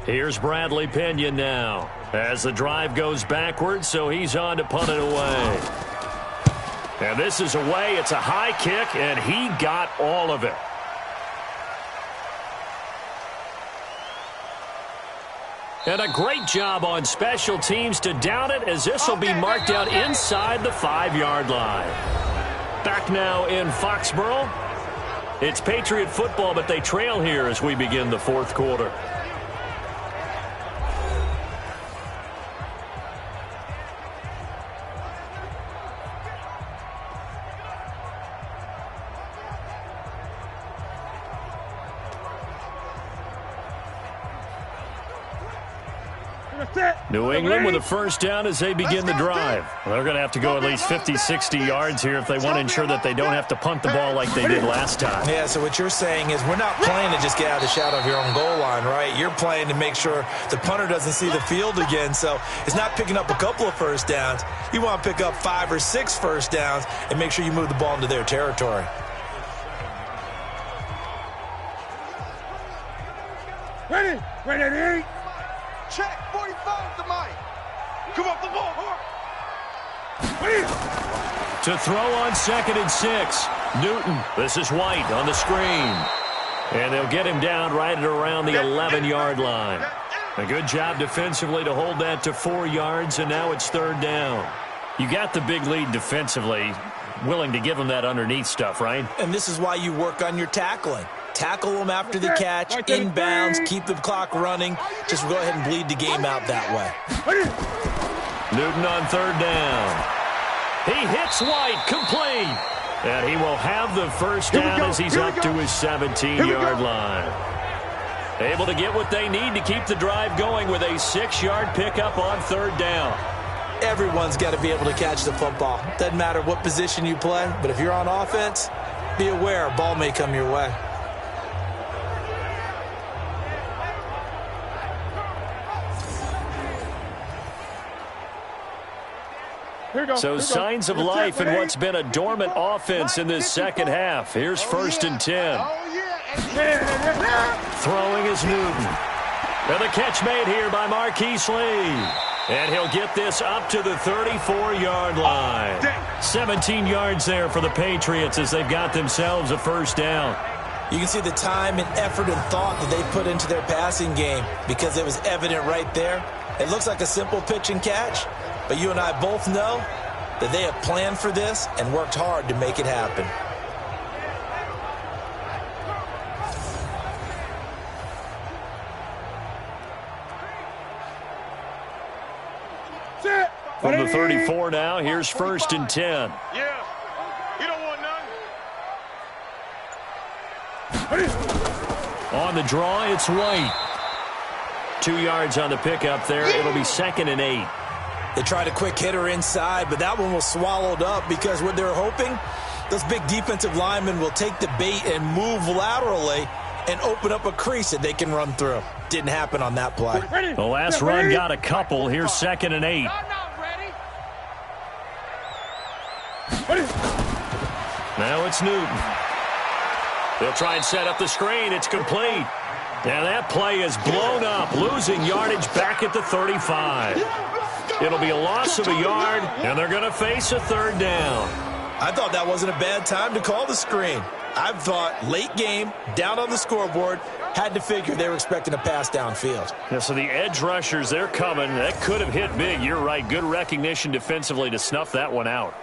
Here's Bradley Pinion now as the drive goes backwards, so he's on to punt it away. And this is away. It's a high kick, and he got all of it. And a great job on special teams to down it, as this will be marked out inside the 5-yard line. Back now in Foxborough. It's Patriot football, but they trail here as we begin the fourth quarter. New England with a first down as they begin the drive. They're going to have to go at least 50, 60 yards here if they want to ensure that they don't have to punt the ball like they did last time. Yeah, so what you're saying is we're not playing to just get out of the shadow of your own goal line, right? You're playing to make sure the punter doesn't see the field again. So it's not picking up a couple of first downs. You want to pick up 5 or 6 first downs and make sure you move the ball into their territory. Ready? Ready? Check. 45 to Mike. Come off the ball. To throw on 2nd and 6. Newton. This is White on the screen. And they'll get him down right at around the 11-yard line. A good job defensively to hold that to 4 yards, and now it's 3rd down. You got the big lead defensively. Willing to give them that underneath stuff, right? And this is why you work on your tackling. Tackle them after the catch, inbounds, keep the clock running. Just go ahead and bleed the game out that way. Newton on 3rd down. He hits White, complete. And he will have the first down as he's up to his 17-yard line. Able to get what they need to keep the drive going with a 6-yard pickup on 3rd down. Everyone's got to be able to catch the football. Doesn't matter what position you play, but if you're on offense, be aware a ball may come your way. So signs of life in what's been a dormant offense in this second half. Here's 1st and 10. Throwing is Newton. And the catch made here by Marquise Lee. And he'll get this up to the 34-yard line. 17 yards there for the Patriots as they've got themselves a first down. You can see the time and effort and thought that they put into their passing game because it was evident right there. It looks like a simple pitch and catch, but you and I both know that they have planned for this and worked hard to make it happen. From the 34 now, here's 1st and 10. Yeah, you don't want none. On the draw, it's White. 2 yards on the pickup there. It'll be 2nd and 8. They tried a quick hitter inside, but that one was swallowed up because what they're hoping, those big defensive linemen will take the bait and move laterally and open up a crease that they can run through. Didn't happen on that play. The last run got a couple. Here's 2nd and 8. Now it's Newton. They'll try and set up the screen. It's complete. And that play is blown up, losing yardage back at the 35. It'll be a loss of a yard, and they're going to face a 3rd down. I thought that wasn't a bad time to call the screen. I thought late game, down on the scoreboard, had to figure they were expecting a pass downfield. Yeah, so the edge rushers, they're coming. That could have hit big. You're right. Good recognition defensively to snuff that one out.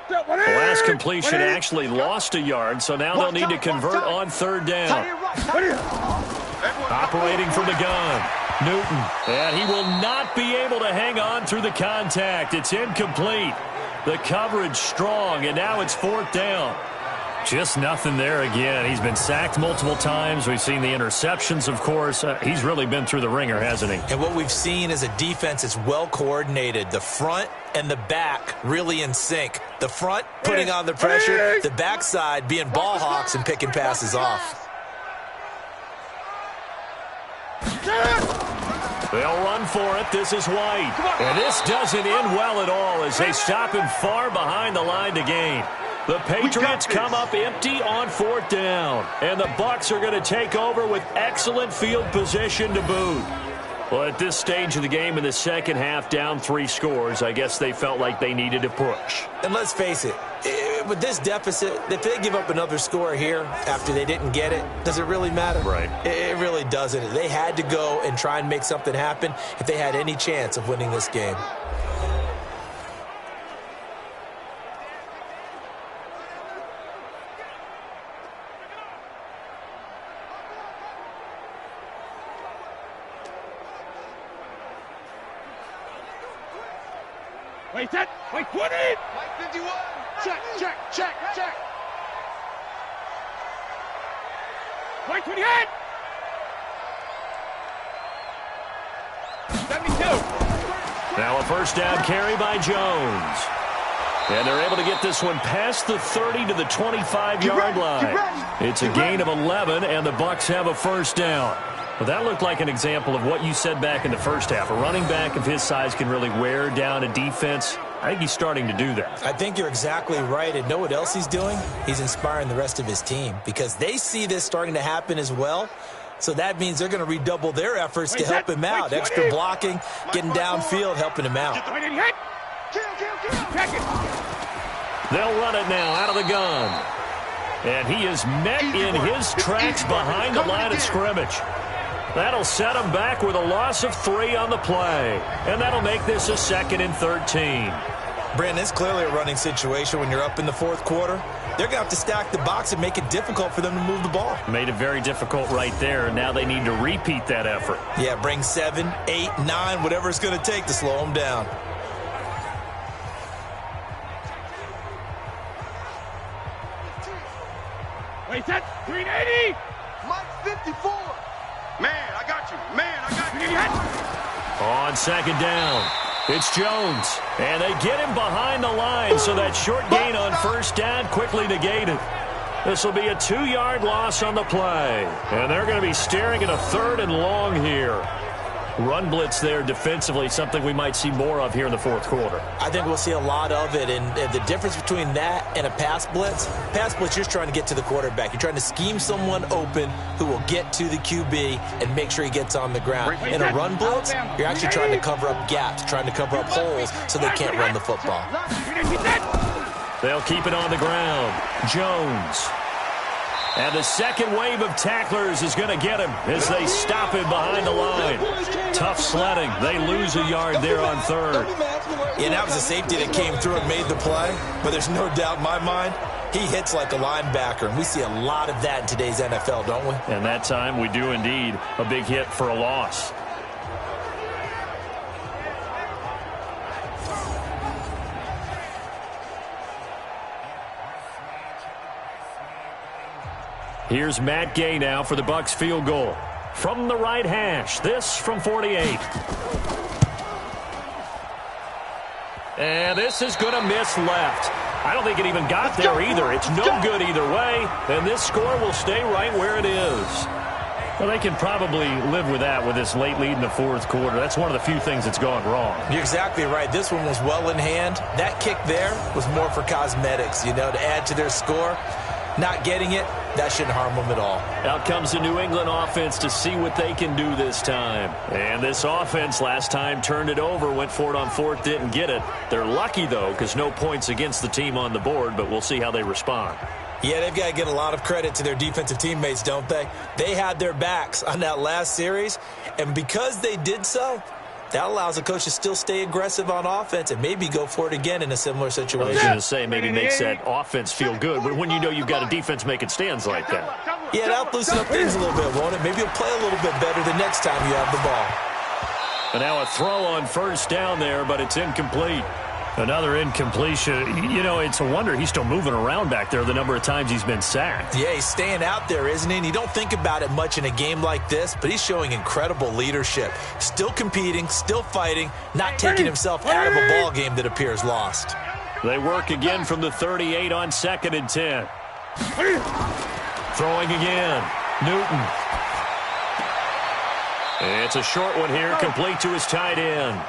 The last completion actually lost a yard, so now they'll need to convert on 3rd down. Operating from the gun, Newton. And he will not be able to hang on through the contact. It's incomplete. The coverage strong, and now it's 4th down. Just nothing there again. He's been sacked multiple times. We've seen the interceptions, of course. He's really been through the ringer, hasn't he? And what we've seen is a defense that's well coordinated. The front and the back really in sync. The front putting on the pressure, the backside being ball hawks and picking passes off. They'll run for it. This is White. And this doesn't end well at all as they stop him far behind the line to gain. The Patriots come up empty on 4th down. And the Bucs are going to take over with excellent field position to boot. Well, at this stage of the game in the second half, down 3 scores, I guess they felt like they needed to push. And let's face it, with this deficit, if they give up another score here after they didn't get it, does it really matter? Right. It really doesn't. They had to go and try and make something happen if they had any chance of winning this game. Wait, set. Wait, 20. Wait, 51. Check. Wait, 28. 72. Now a first down carry by Jones. And they're able to get this one past the 30 to the 25-yard line. It's a gain of 11, and the Bucs have a first down. Well, that looked like an example of what you said back in the first half. A running back of his size can really wear down a defense. I think he's starting to do that. I think you're exactly right. And know what else he's doing? He's inspiring the rest of his team because they see this starting to happen as well. So that means they're going to redouble their efforts to help him out. Extra blocking, getting downfield, helping him out. They'll run it now out of the gun. And he is met in his tracks behind the line of scrimmage. That'll set him back with a loss of 3 on the play. And that'll make this a 2nd and 13. Brandon, it's clearly a running situation when you're up in the 4th quarter. They're going to have to stack the box and make it difficult for them to move the ball. Made it very difficult right there. Now they need to repeat that effort. Yeah, bring 7, 8, 9, whatever it's going to take to slow them down. Wait, set. 380. Mike 54. Man, I got you. On 2nd down, it's Jones. And they get him behind the line, so that short gain on 1st down quickly negated. This will be a 2-yard loss on the play. And they're going to be staring at a 3rd and long here. Run blitz there defensively, something we might see more of here in the 4th quarter. I think we'll see a lot of it, and the difference between that and a pass blitz, you're just trying to get to the quarterback. You're trying to scheme someone open who will get to the QB and make sure he gets on the ground. In a run blitz, you're actually trying to cover up gaps, trying to cover up holes so they can't run the football. They'll keep it on the ground. Jones. And the second wave of tacklers is going to get him as they stop him behind the line. Tough sledding. They lose a yard there on 3rd. Yeah, that was a safety that came through and made the play. But there's no doubt in my mind, he hits like a linebacker. And we see a lot of that in today's NFL, don't we? And that time we do indeed. A big hit for a loss. Here's Matt Gay now for the Bucs field goal. From the right hash, this from 48. And this is going to miss left. I don't think it even got there either. It's no good either way, and this score will stay right where it is. Well, they can probably live with that with this late lead in the 4th quarter. That's one of the few things that's gone wrong. You're exactly right. This one was well in hand. That kick there was more for cosmetics, to add to their score. Not getting it, that shouldn't harm them at all. Out comes the New England offense to see what they can do this time. And this offense last time turned it over, went for it on 4th, didn't get it. They're lucky, though, because no points against the team on the board, but we'll see how they respond. Yeah, they've got to get a lot of credit to their defensive teammates, don't they? They had their backs on that last series, and because they did so, that allows the coach to still stay aggressive on offense and maybe go for it again in a similar situation. I was going to say maybe makes that offense feel good, but when you know you've got a defense making stands like that. Yeah, that'll loosen up things a little bit, won't it? Maybe you'll play a little bit better the next time you have the ball. And now a throw on 1st down there, but it's incomplete. Another incompletion. You know, it's a wonder he's still moving around back there the number of times he's been sacked. Yeah, he's staying out there, isn't he? And you don't think about it much in a game like this, but he's showing incredible leadership. Still competing, still fighting, not taking himself out of a ball game that appears lost. They work again from the 38 on 2nd and 10. Throwing again. Newton. It's a short one here, complete to his tight end.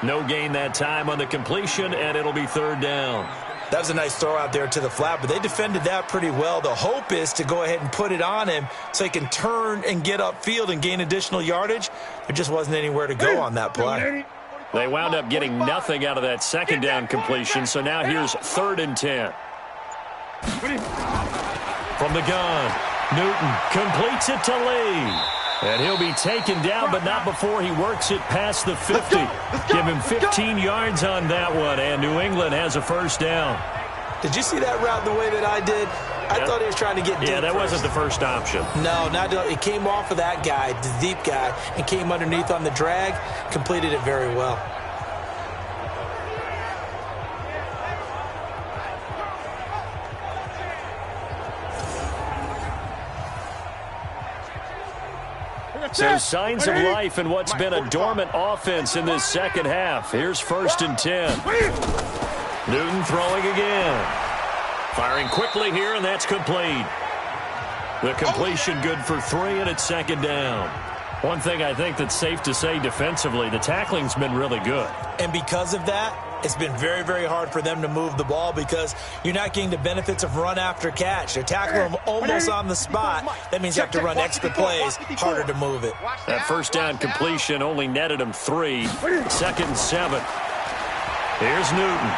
No gain that time on the completion, and it'll be 3rd down. That was a nice throw out there to the flat, but they defended that pretty well. The hope is to go ahead and put it on him so he can turn and get upfield and gain additional yardage. There just wasn't anywhere to go on that play. They wound up getting nothing out of that 2nd down completion, so now here's 3rd and 10. From the gun, Newton completes it to Lee. And he'll be taken down, but not before he works it past the 50. Give him 15 yards on that one, and New England has a 1st down. Did you see that route the way that I did? I thought he was trying to get deep. Yeah, that first. wasn't the first option. No, it came off of that guy, the deep guy, and came underneath on the drag, completed it very well. So signs of life in what's been a dormant offense in this 2nd half. Here's 1st and 10. Newton throwing again. Firing quickly here, and that's complete. The completion good for 3, and it's 2nd down. One thing I think that's safe to say defensively, the tackling's been really good. And because of that, it's been very, very hard for them to move the ball because you're not getting the benefits of run after catch. They're tackling them almost on the spot. That means you have to run extra plays, harder to move it. That 1st down completion only netted him 3. 2nd and 7. Here's Newton.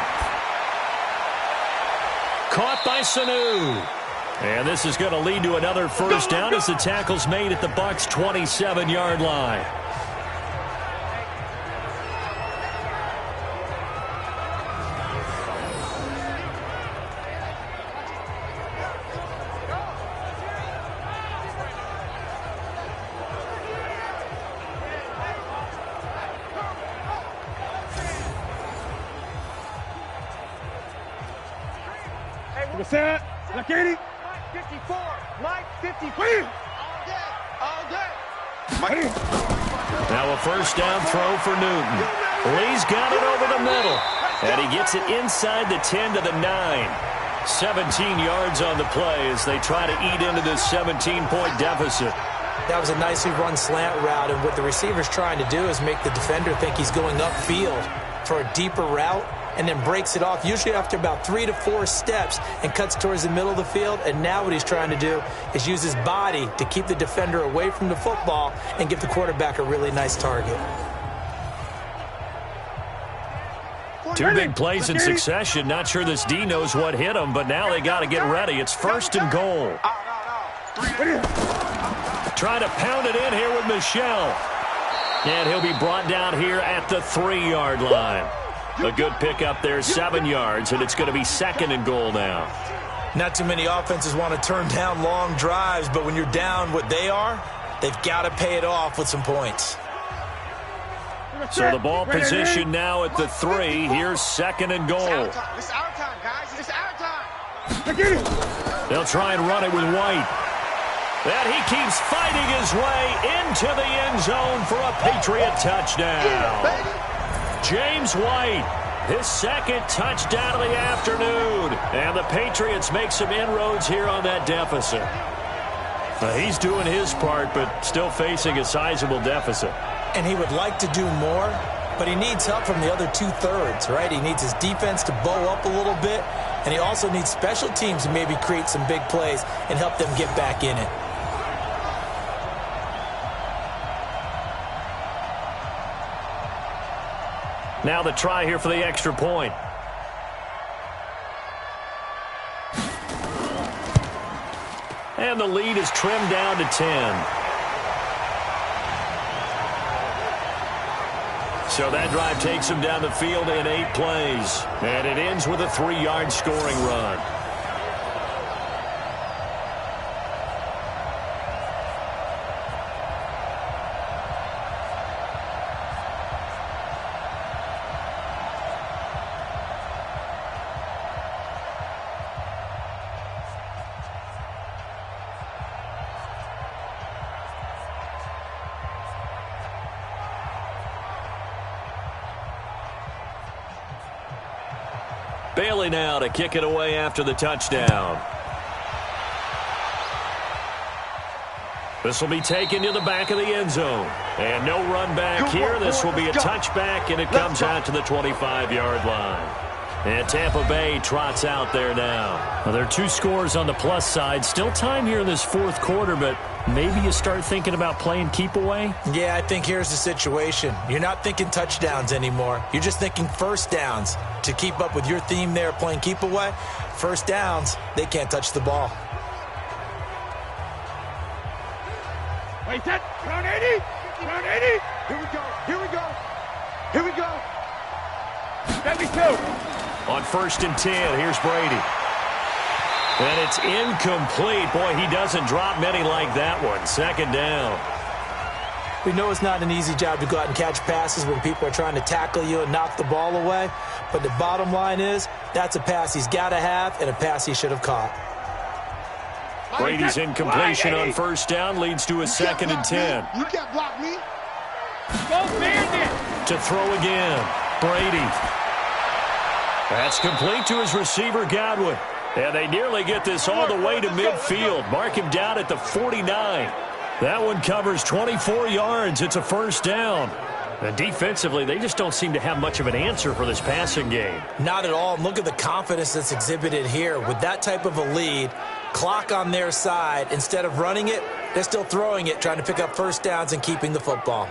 Caught by Sanu. And this is going to lead to another 1st down as the tackle's made at the Bucs' 27-yard line. Set. Look at it. Mike 54. Mike 54. All day. Now a 1st down throw for Newton. Lee's got it over the middle. And he gets it inside the 10 to the 9. 17 yards on the play as they try to eat into this 17-point deficit. That was a nicely run slant route, and what the receiver's trying to do is make the defender think he's going upfield for a deeper route, and then breaks it off, usually after about 3 to 4 steps, and cuts towards the middle of the field. And now what he's trying to do is use his body to keep the defender away from the football and give the quarterback a really nice target. 2 big plays in succession. Not sure this D knows what hit him, but now they got to get ready. It's 1st and goal. Trying to pound it in here with Michel. And he'll be brought down here at the 3-yard line. A good pickup there, 7 yards, and it's going to be 2nd and goal now. Not too many offenses want to turn down long drives, but when you're down what they are, they've got to pay it off with some points. So the ball position now at the 3. Here's 2nd and goal. It's our time, guys. It's our time. They'll try and run it with White. And he keeps fighting his way into the end zone for a Patriot touchdown. James White, his 2nd touchdown of the afternoon. And the Patriots make some inroads here on that deficit. He's doing his part, but still facing a sizable deficit. And he would like to do more, but he needs help from the other 2/3, right? He needs his defense to bow up a little bit, and he also needs special teams to maybe create some big plays and help them get back in it. Now the try here for the extra point. And the lead is trimmed down to 10. So that drive takes him down the field in 8 plays. And it ends with a 3-yard scoring run. Bailey now to kick it away after the touchdown. This will be taken to the back of the end zone. And no run back here. This will be a touchback, and it comes out to the 25-yard line. And Tampa Bay trots out there now. Well, there are 2 scores on the plus side. Still time here in this fourth quarter, but maybe you start thinking about playing keep away? Yeah, I think here's the situation. You're not thinking touchdowns anymore. You're just thinking first downs. To keep up with your theme there, playing keep away, first downs, they can't touch the ball. Wait, set, turn 80, turn 80. Here we go, here we go, here we go. 72. On 1st and 10, here's Brady. And it's incomplete. Boy, he doesn't drop many like that one. 2nd down. We know it's not an easy job to go out and catch passes when people are trying to tackle you and knock the ball away. But the bottom line is, that's a pass he's got to have and a pass he should have caught. Brady's incompletion on 1st down leads to a 2nd and 10. You can't block me. Go Bandit. To throw again. Brady. That's complete to his receiver, Godwin. And they nearly get this all the way to midfield. Mark him down at the 49. That one covers 24 yards. It's a 1st down. And defensively, they just don't seem to have much of an answer for this passing game. Not at all. And look at the confidence that's exhibited here. With that type of a lead, clock on their side, instead of running it, they're still throwing it, trying to pick up first downs and keeping the football.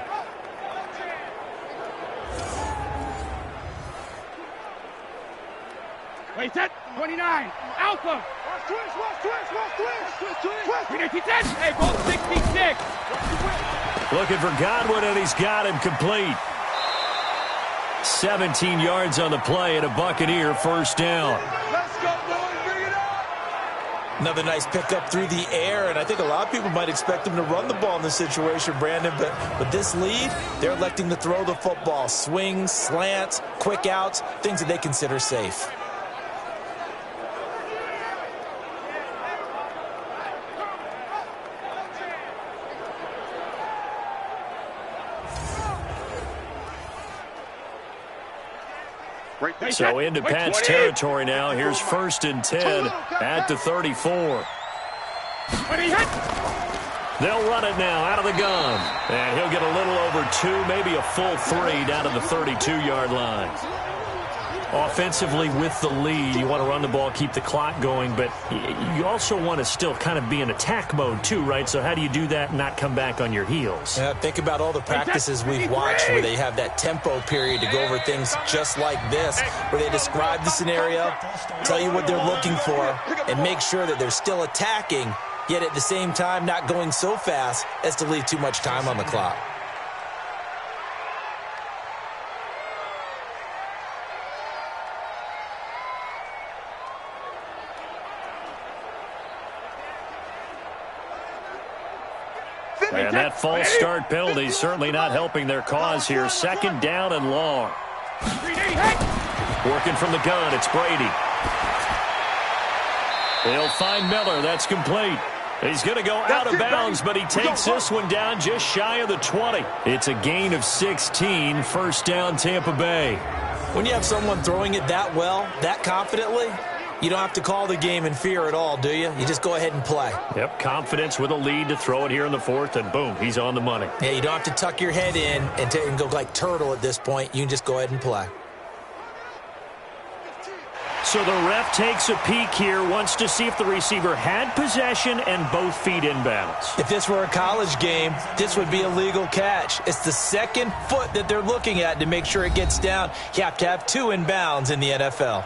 Wait, set, 29. Alpha. Watch twist. 386. Hey, ball 66. Looking for Godwin, and he's got him complete. 17 yards on the play, and a Buccaneer 1st down. Let's go, boys. Bring it up. Another nice pickup through the air, and I think a lot of people might expect them to run the ball in this situation, Brandon, but with this lead, they're electing to throw the football. Swings, slants, quick outs, things that they consider safe. So into Pat's territory now. Here's 1st and 10 at the 34. They'll run it now out of the gun. And he'll get a little over 2, maybe a full 3 down to the 32-yard line. Offensively with the lead, you want to run the ball, keep the clock going, but you also want to still kind of be in attack mode too, right? So how do you do that and not come back on your heels? Yeah, think about all the practices we've watched where they have that tempo period to go over things just like this, where they describe the scenario, tell you what they're looking for, and make sure that they're still attacking, yet at the same time not going so fast as to leave too much time on the clock. And that false start penalty certainly not helping their cause here. 2nd down and long. Working from the gun, it's Brady. They'll find Miller. That's complete. He's going to go out of bounds, but he takes this one down just shy of the 20. It's a gain of 16. 1st down, Tampa Bay. When you have someone throwing it that well, that confidently, you don't have to call the game in fear at all, do you? You just go ahead and play. Yep, confidence with a lead to throw it here in the 4th, and boom, he's on the money. Yeah, you don't have to tuck your head in and go like turtle at this point. You can just go ahead and play. So the ref takes a peek here, wants to see if the receiver had possession and both feet inbounds. If this were a college game, this would be a legal catch. It's the 2nd foot that they're looking at to make sure it gets down. You have to have 2 inbounds in the NFL.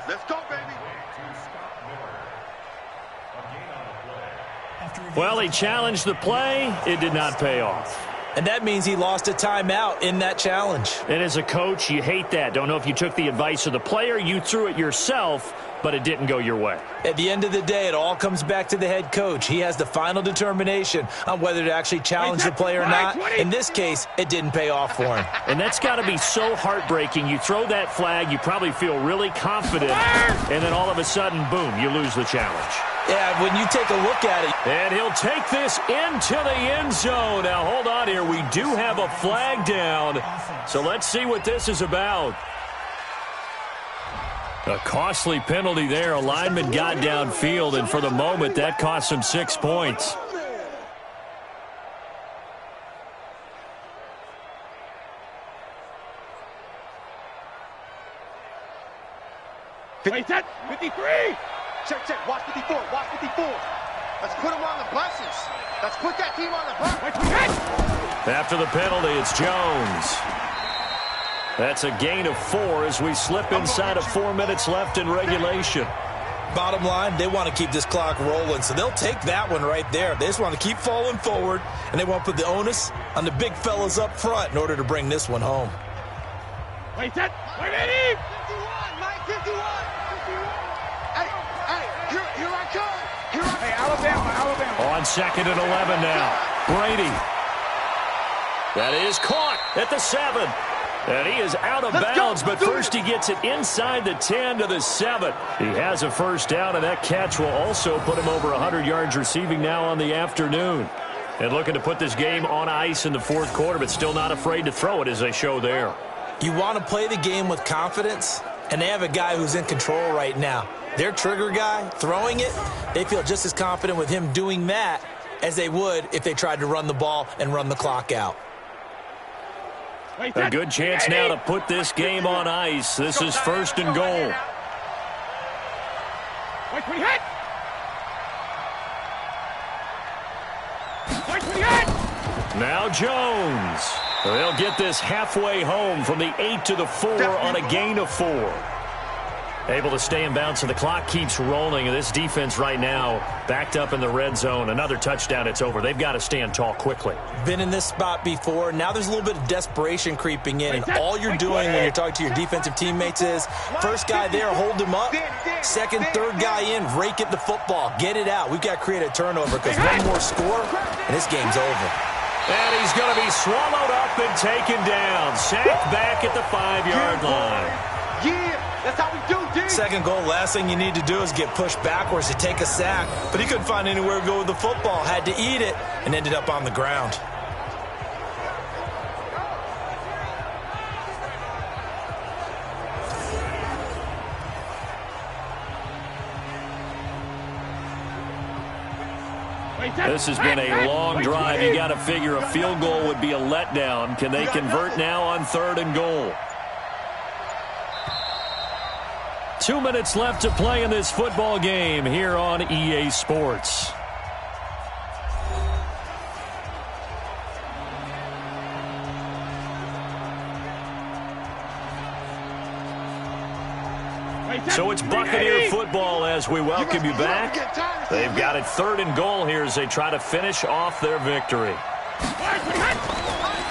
Let's go, baby. Well, he challenged the play. It did not pay off. And that means he lost a timeout in that challenge. And as a coach, you hate that. Don't know if you took the advice of the player, you threw it yourself, but it didn't go your way. At the end of the day, it all comes back to the head coach. He has the final determination on whether to actually challenge the play or not. In this case, it didn't pay off for him. And that's got to be so heartbreaking. You throw that flag, you probably feel really confident, and then all of a sudden, boom, you lose the challenge. Yeah, when you take a look at it. And he'll take this into the end zone. Now, hold on here. We do have a flag down, so let's see what this is about. A costly penalty there. A lineman got downfield, and for the moment, that cost him 6 points. Wait, that 53. Check. Watch 54. Watch 54. Let's put him on the buses. Let's put that team on the bus. After the penalty, it's Jones. That's a gain of 4 as we slip inside of 4 minutes left in regulation. Bottom line, they want to keep this clock rolling, so they'll take that one right there. They just want to keep falling forward, and they want to put the onus on the big fellas up front in order to bring this one home. Wait, that 180. 51, Mike, 51. Hey, here I come. Hey, Alabama. On 2nd and 11 now. Brady. That is caught at the 7. And he is out of bounds, but first he gets it inside the 10 to the 7. He has a first down, and that catch will also put him over 100 yards receiving now on the afternoon. And looking to put this game on ice in the fourth quarter, but still not afraid to throw it as they show there. You want to play the game with confidence, and they have a guy who's in control right now. Their trigger guy, throwing it, they feel just as confident with him doing that as they would if they tried to run the ball and run the clock out. A good chance now to put this game on ice. This is 1st and goal. Now Jones. They'll get this halfway home from the 8 to the 4 on a gain of 4. Able to stay in bounds, so the clock keeps rolling. And this defense right now backed up in the red zone. Another touchdown, it's over. They've got to stand tall quickly. Been in this spot before. Now there's a little bit of desperation creeping in. And all you're doing when you're talking to your defensive teammates is, first guy there, hold him up. Second, third guy in, rake at the football. Get it out. We've got to create a turnover because one more score, and this game's over. And he's going to be swallowed up and taken down. Sacked back at the 5-yard line. Yeah, that's how we do, dude. Second goal, last thing you need to do is get pushed backwards to take a sack. But he couldn't find anywhere to go with the football. Had to eat it and ended up on the ground. This has been a long drive. You got to figure a field goal would be a letdown. Can they convert now on 3rd and goal? 2 minutes left to play in this football game here on EA Sports. So it's Buccaneer football as we welcome you back. They've got it 3rd and goal here as they try to finish off their victory.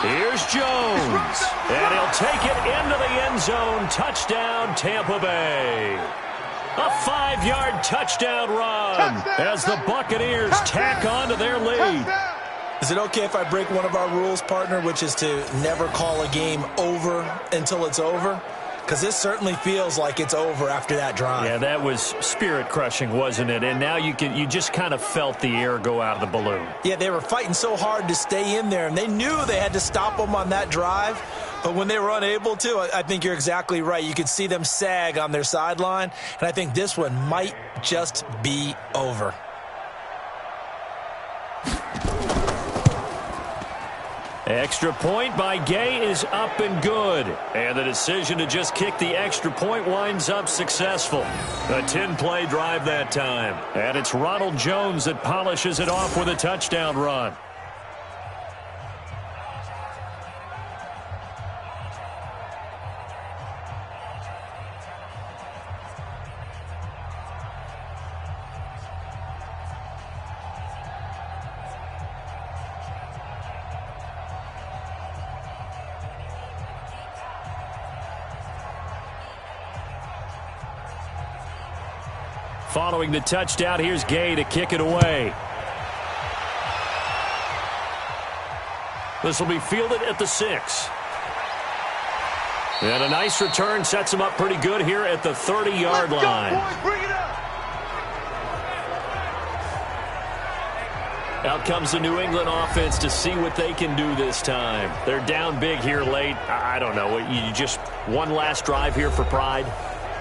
Here's Jones, and he'll take it into the end zone. Touchdown, Tampa Bay. A 5-yard touchdown run as the Buccaneers tack on to their lead. Is it okay if I break one of our rules, partner, which is to never call a game over until it's over? Because this certainly feels like it's over after that drive. Yeah, that was spirit-crushing, wasn't it? And now you just kind of felt the air go out of the balloon. Yeah, they were fighting so hard to stay in there, and they knew they had to stop them on that drive. But when they were unable to, I think you're exactly right. You could see them sag on their sideline, and I think this one might just be over. Extra point by Gay is up and good. And the decision to just kick the extra point winds up successful. A 10-play drive that time. And it's Ronald Jones that polishes it off with a touchdown run. Following the touchdown, here's Gay to kick it away. This will be fielded at the 6. And a nice return sets him up pretty good here at the 30-yard line. Bring it up. Out comes the New England offense to see what they can do this time. They're down big here late. I don't know. You just one last drive here for pride?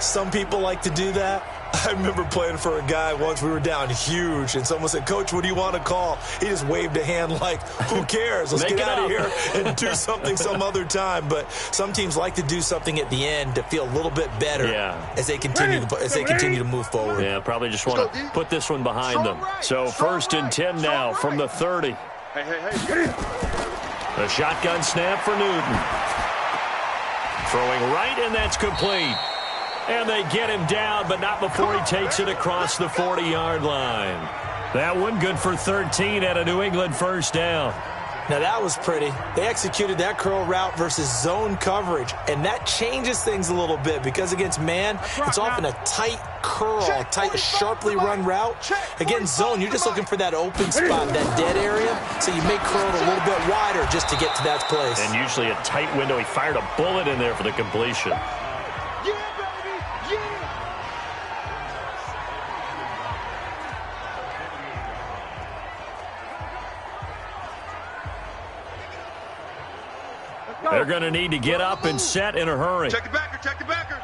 Some people like to do that. I remember playing for a guy once. We were down huge, and someone said, "Coach, what do you want to call?" He just waved a hand like, who cares? Let's get out of here and do something some other time. But some teams like to do something at the end to feel a little bit better as they continue to move forward. Yeah, probably just want to put this one behind them. So 1st and 10 now from the 30. Hey. The shotgun snap for Newton. Throwing right, and that's complete. And they get him down, but not before he takes it across the 40-yard line. That one good for 13 at a New England first down. Now that was pretty. They executed that curl route versus zone coverage, and that changes things a little bit because against man, it's often a tight curl, tight, sharply run route. Against zone, you're just looking for that open spot, that dead area, so you may curl it a little bit wider just to get to that place. And usually a tight window. He fired a bullet in there for the completion. They're going to need to get up and set in a hurry. Check the backer.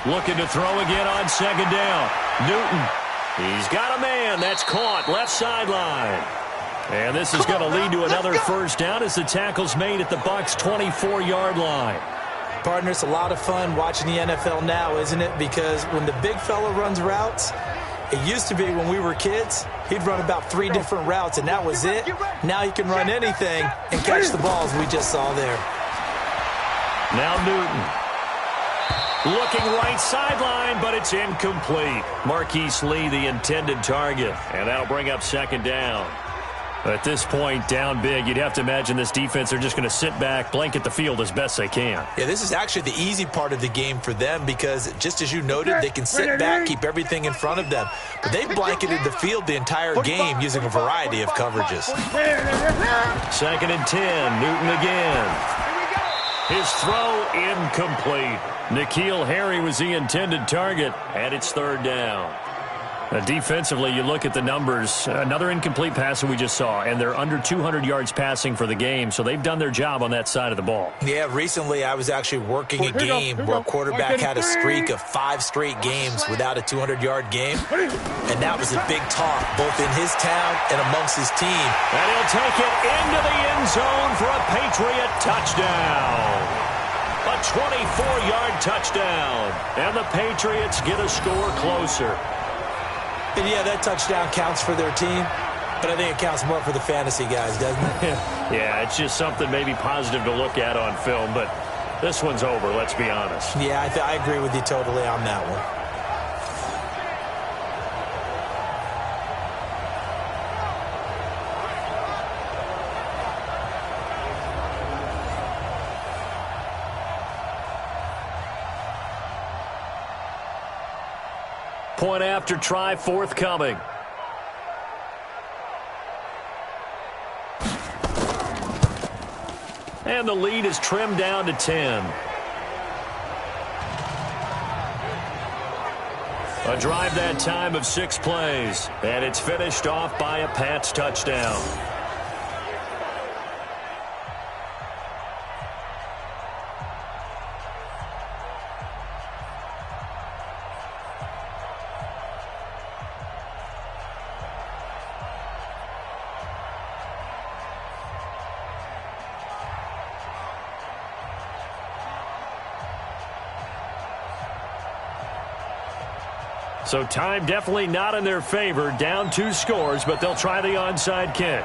Looking to throw again on 2nd down. Newton. He's got a man. That's caught. Left sideline. And this is going to lead to another first down as the tackle's made at the Bucs' 24-yard line. Partner, it's a lot of fun watching the NFL now, isn't it? Because when the big fella runs routes, it used to be when we were kids, he'd run about 3 different routes, and that was it. Now he can run anything and catch the balls we just saw there. Now Newton. Looking right sideline, but it's incomplete. Marquise Lee, the intended target, and that'll bring up 2nd down. At this point, down big, you'd have to imagine this defense, they're just going to sit back, blanket the field as best they can. Yeah, this is actually the easy part of the game for them because, just as you noted, they can sit back, keep everything in front of them. But they blanketed the field the entire game using a variety of coverages. 2nd and 10, Newton again. His throw incomplete. N'Keal Harry was the intended target, and it's 3rd down. Defensively, you look at the numbers. Another incomplete pass that we just saw, and they're under 200 yards passing for the game, so they've done their job on that side of the ball. Yeah, recently I was actually working a game where a quarterback had a streak of 5 straight games without a 200-yard game, and that was a big talk, both in his town and amongst his team. And he'll take it into the end zone for a Patriot touchdown. A 24-yard touchdown, and the Patriots get a score closer. And yeah, that touchdown counts for their team, but I think it counts more for the fantasy guys, doesn't it? Yeah, it's just something maybe positive to look at on film, but this one's over, let's be honest. Yeah, I agree with you totally on that one. Point after try forthcoming. And the lead is trimmed down to 10. A drive that time of 6 plays. And it's finished off by a Pats touchdown. So time definitely not in their favor. Down 2 scores, but they'll try the onside kick.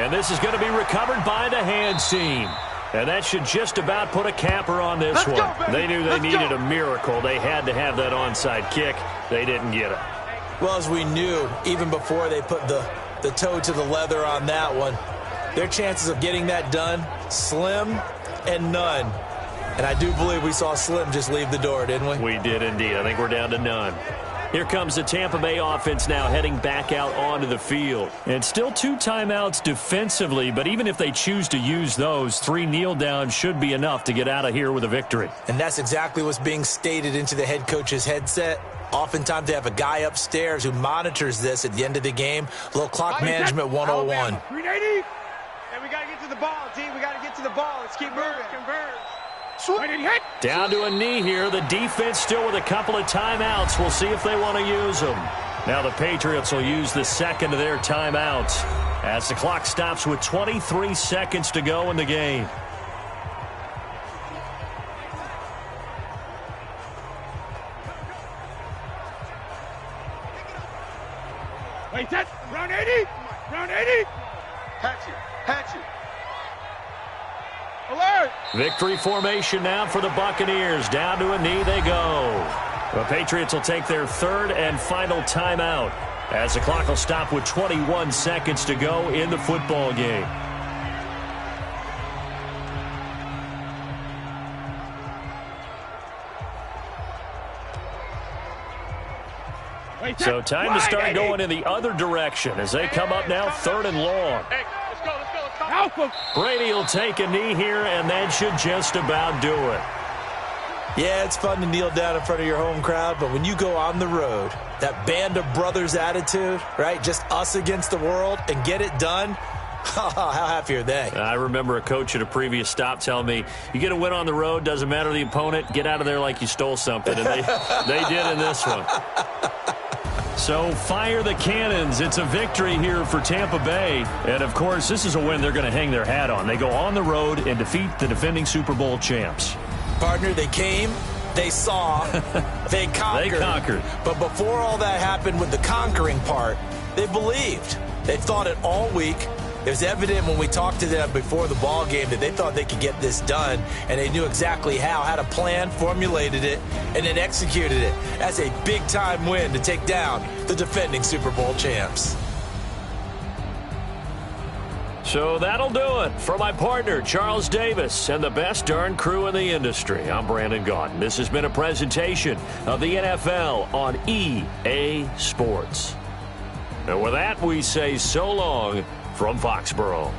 And this is going to be recovered by the hands team. And that should just about put a capper on this one. They knew they needed a miracle. They had to have that onside kick. They didn't get it. Well, as we knew, even before they put the toe to the leather on that one, their chances of getting that done, slim and none. And I do believe we saw Slim just leave the door, didn't we? We did indeed. I think we're down to none. Here comes the Tampa Bay offense now heading back out onto the field. And still 2 timeouts defensively, but even if they choose to use those, 3 kneel downs should be enough to get out of here with a victory. And that's exactly what's being stated into the head coach's headset. Oftentimes they have a guy upstairs who monitors this at the end of the game. A little clock management 101. 380. And we got to get to the ball, team. We got to get to the ball. Let's keep moving. Convert. Down to a knee here. The defense still with a couple of timeouts. We'll see if they want to use them. Now the Patriots will use the second of their timeouts as the clock stops with 23 seconds to go in the game. Wait, that's round 80. Round 80. Hatchet. Hatchet. Alert! Victory formation now for the Buccaneers. Down to a knee they go. The Patriots will take their 3rd and final timeout as the clock will stop with 21 seconds to go in the football game. So time to start going in the other direction as they come up now 3rd and long. Brady will take a knee here, and that should just about do it. Yeah, it's fun to kneel down in front of your home crowd, but when you go on the road, that band of brothers attitude, right, just us against the world, and get it done, how happy are they? I remember a coach at a previous stop telling me, you get a win on the road, doesn't matter the opponent, get out of there like you stole something, and they did in this one. So fire the cannons. It's a victory here for Tampa Bay. And, of course, this is a win they're going to hang their hat on. They go on the road and defeat the defending Super Bowl champs. Partner, they came, they saw, they conquered. They conquered. But before all that happened with the conquering part, they believed. They thought it all week. It was evident when we talked to them before the ball game that they thought they could get this done, and they knew exactly how, had a plan, formulated it, and then executed it. That's a big-time win to take down the defending Super Bowl champs. So that'll do it. For my partner, Charles Davis, and the best darn crew in the industry, I'm Brandon Gaudin. This has been a presentation of the NFL on EA Sports. And with that, we say so long from Foxborough.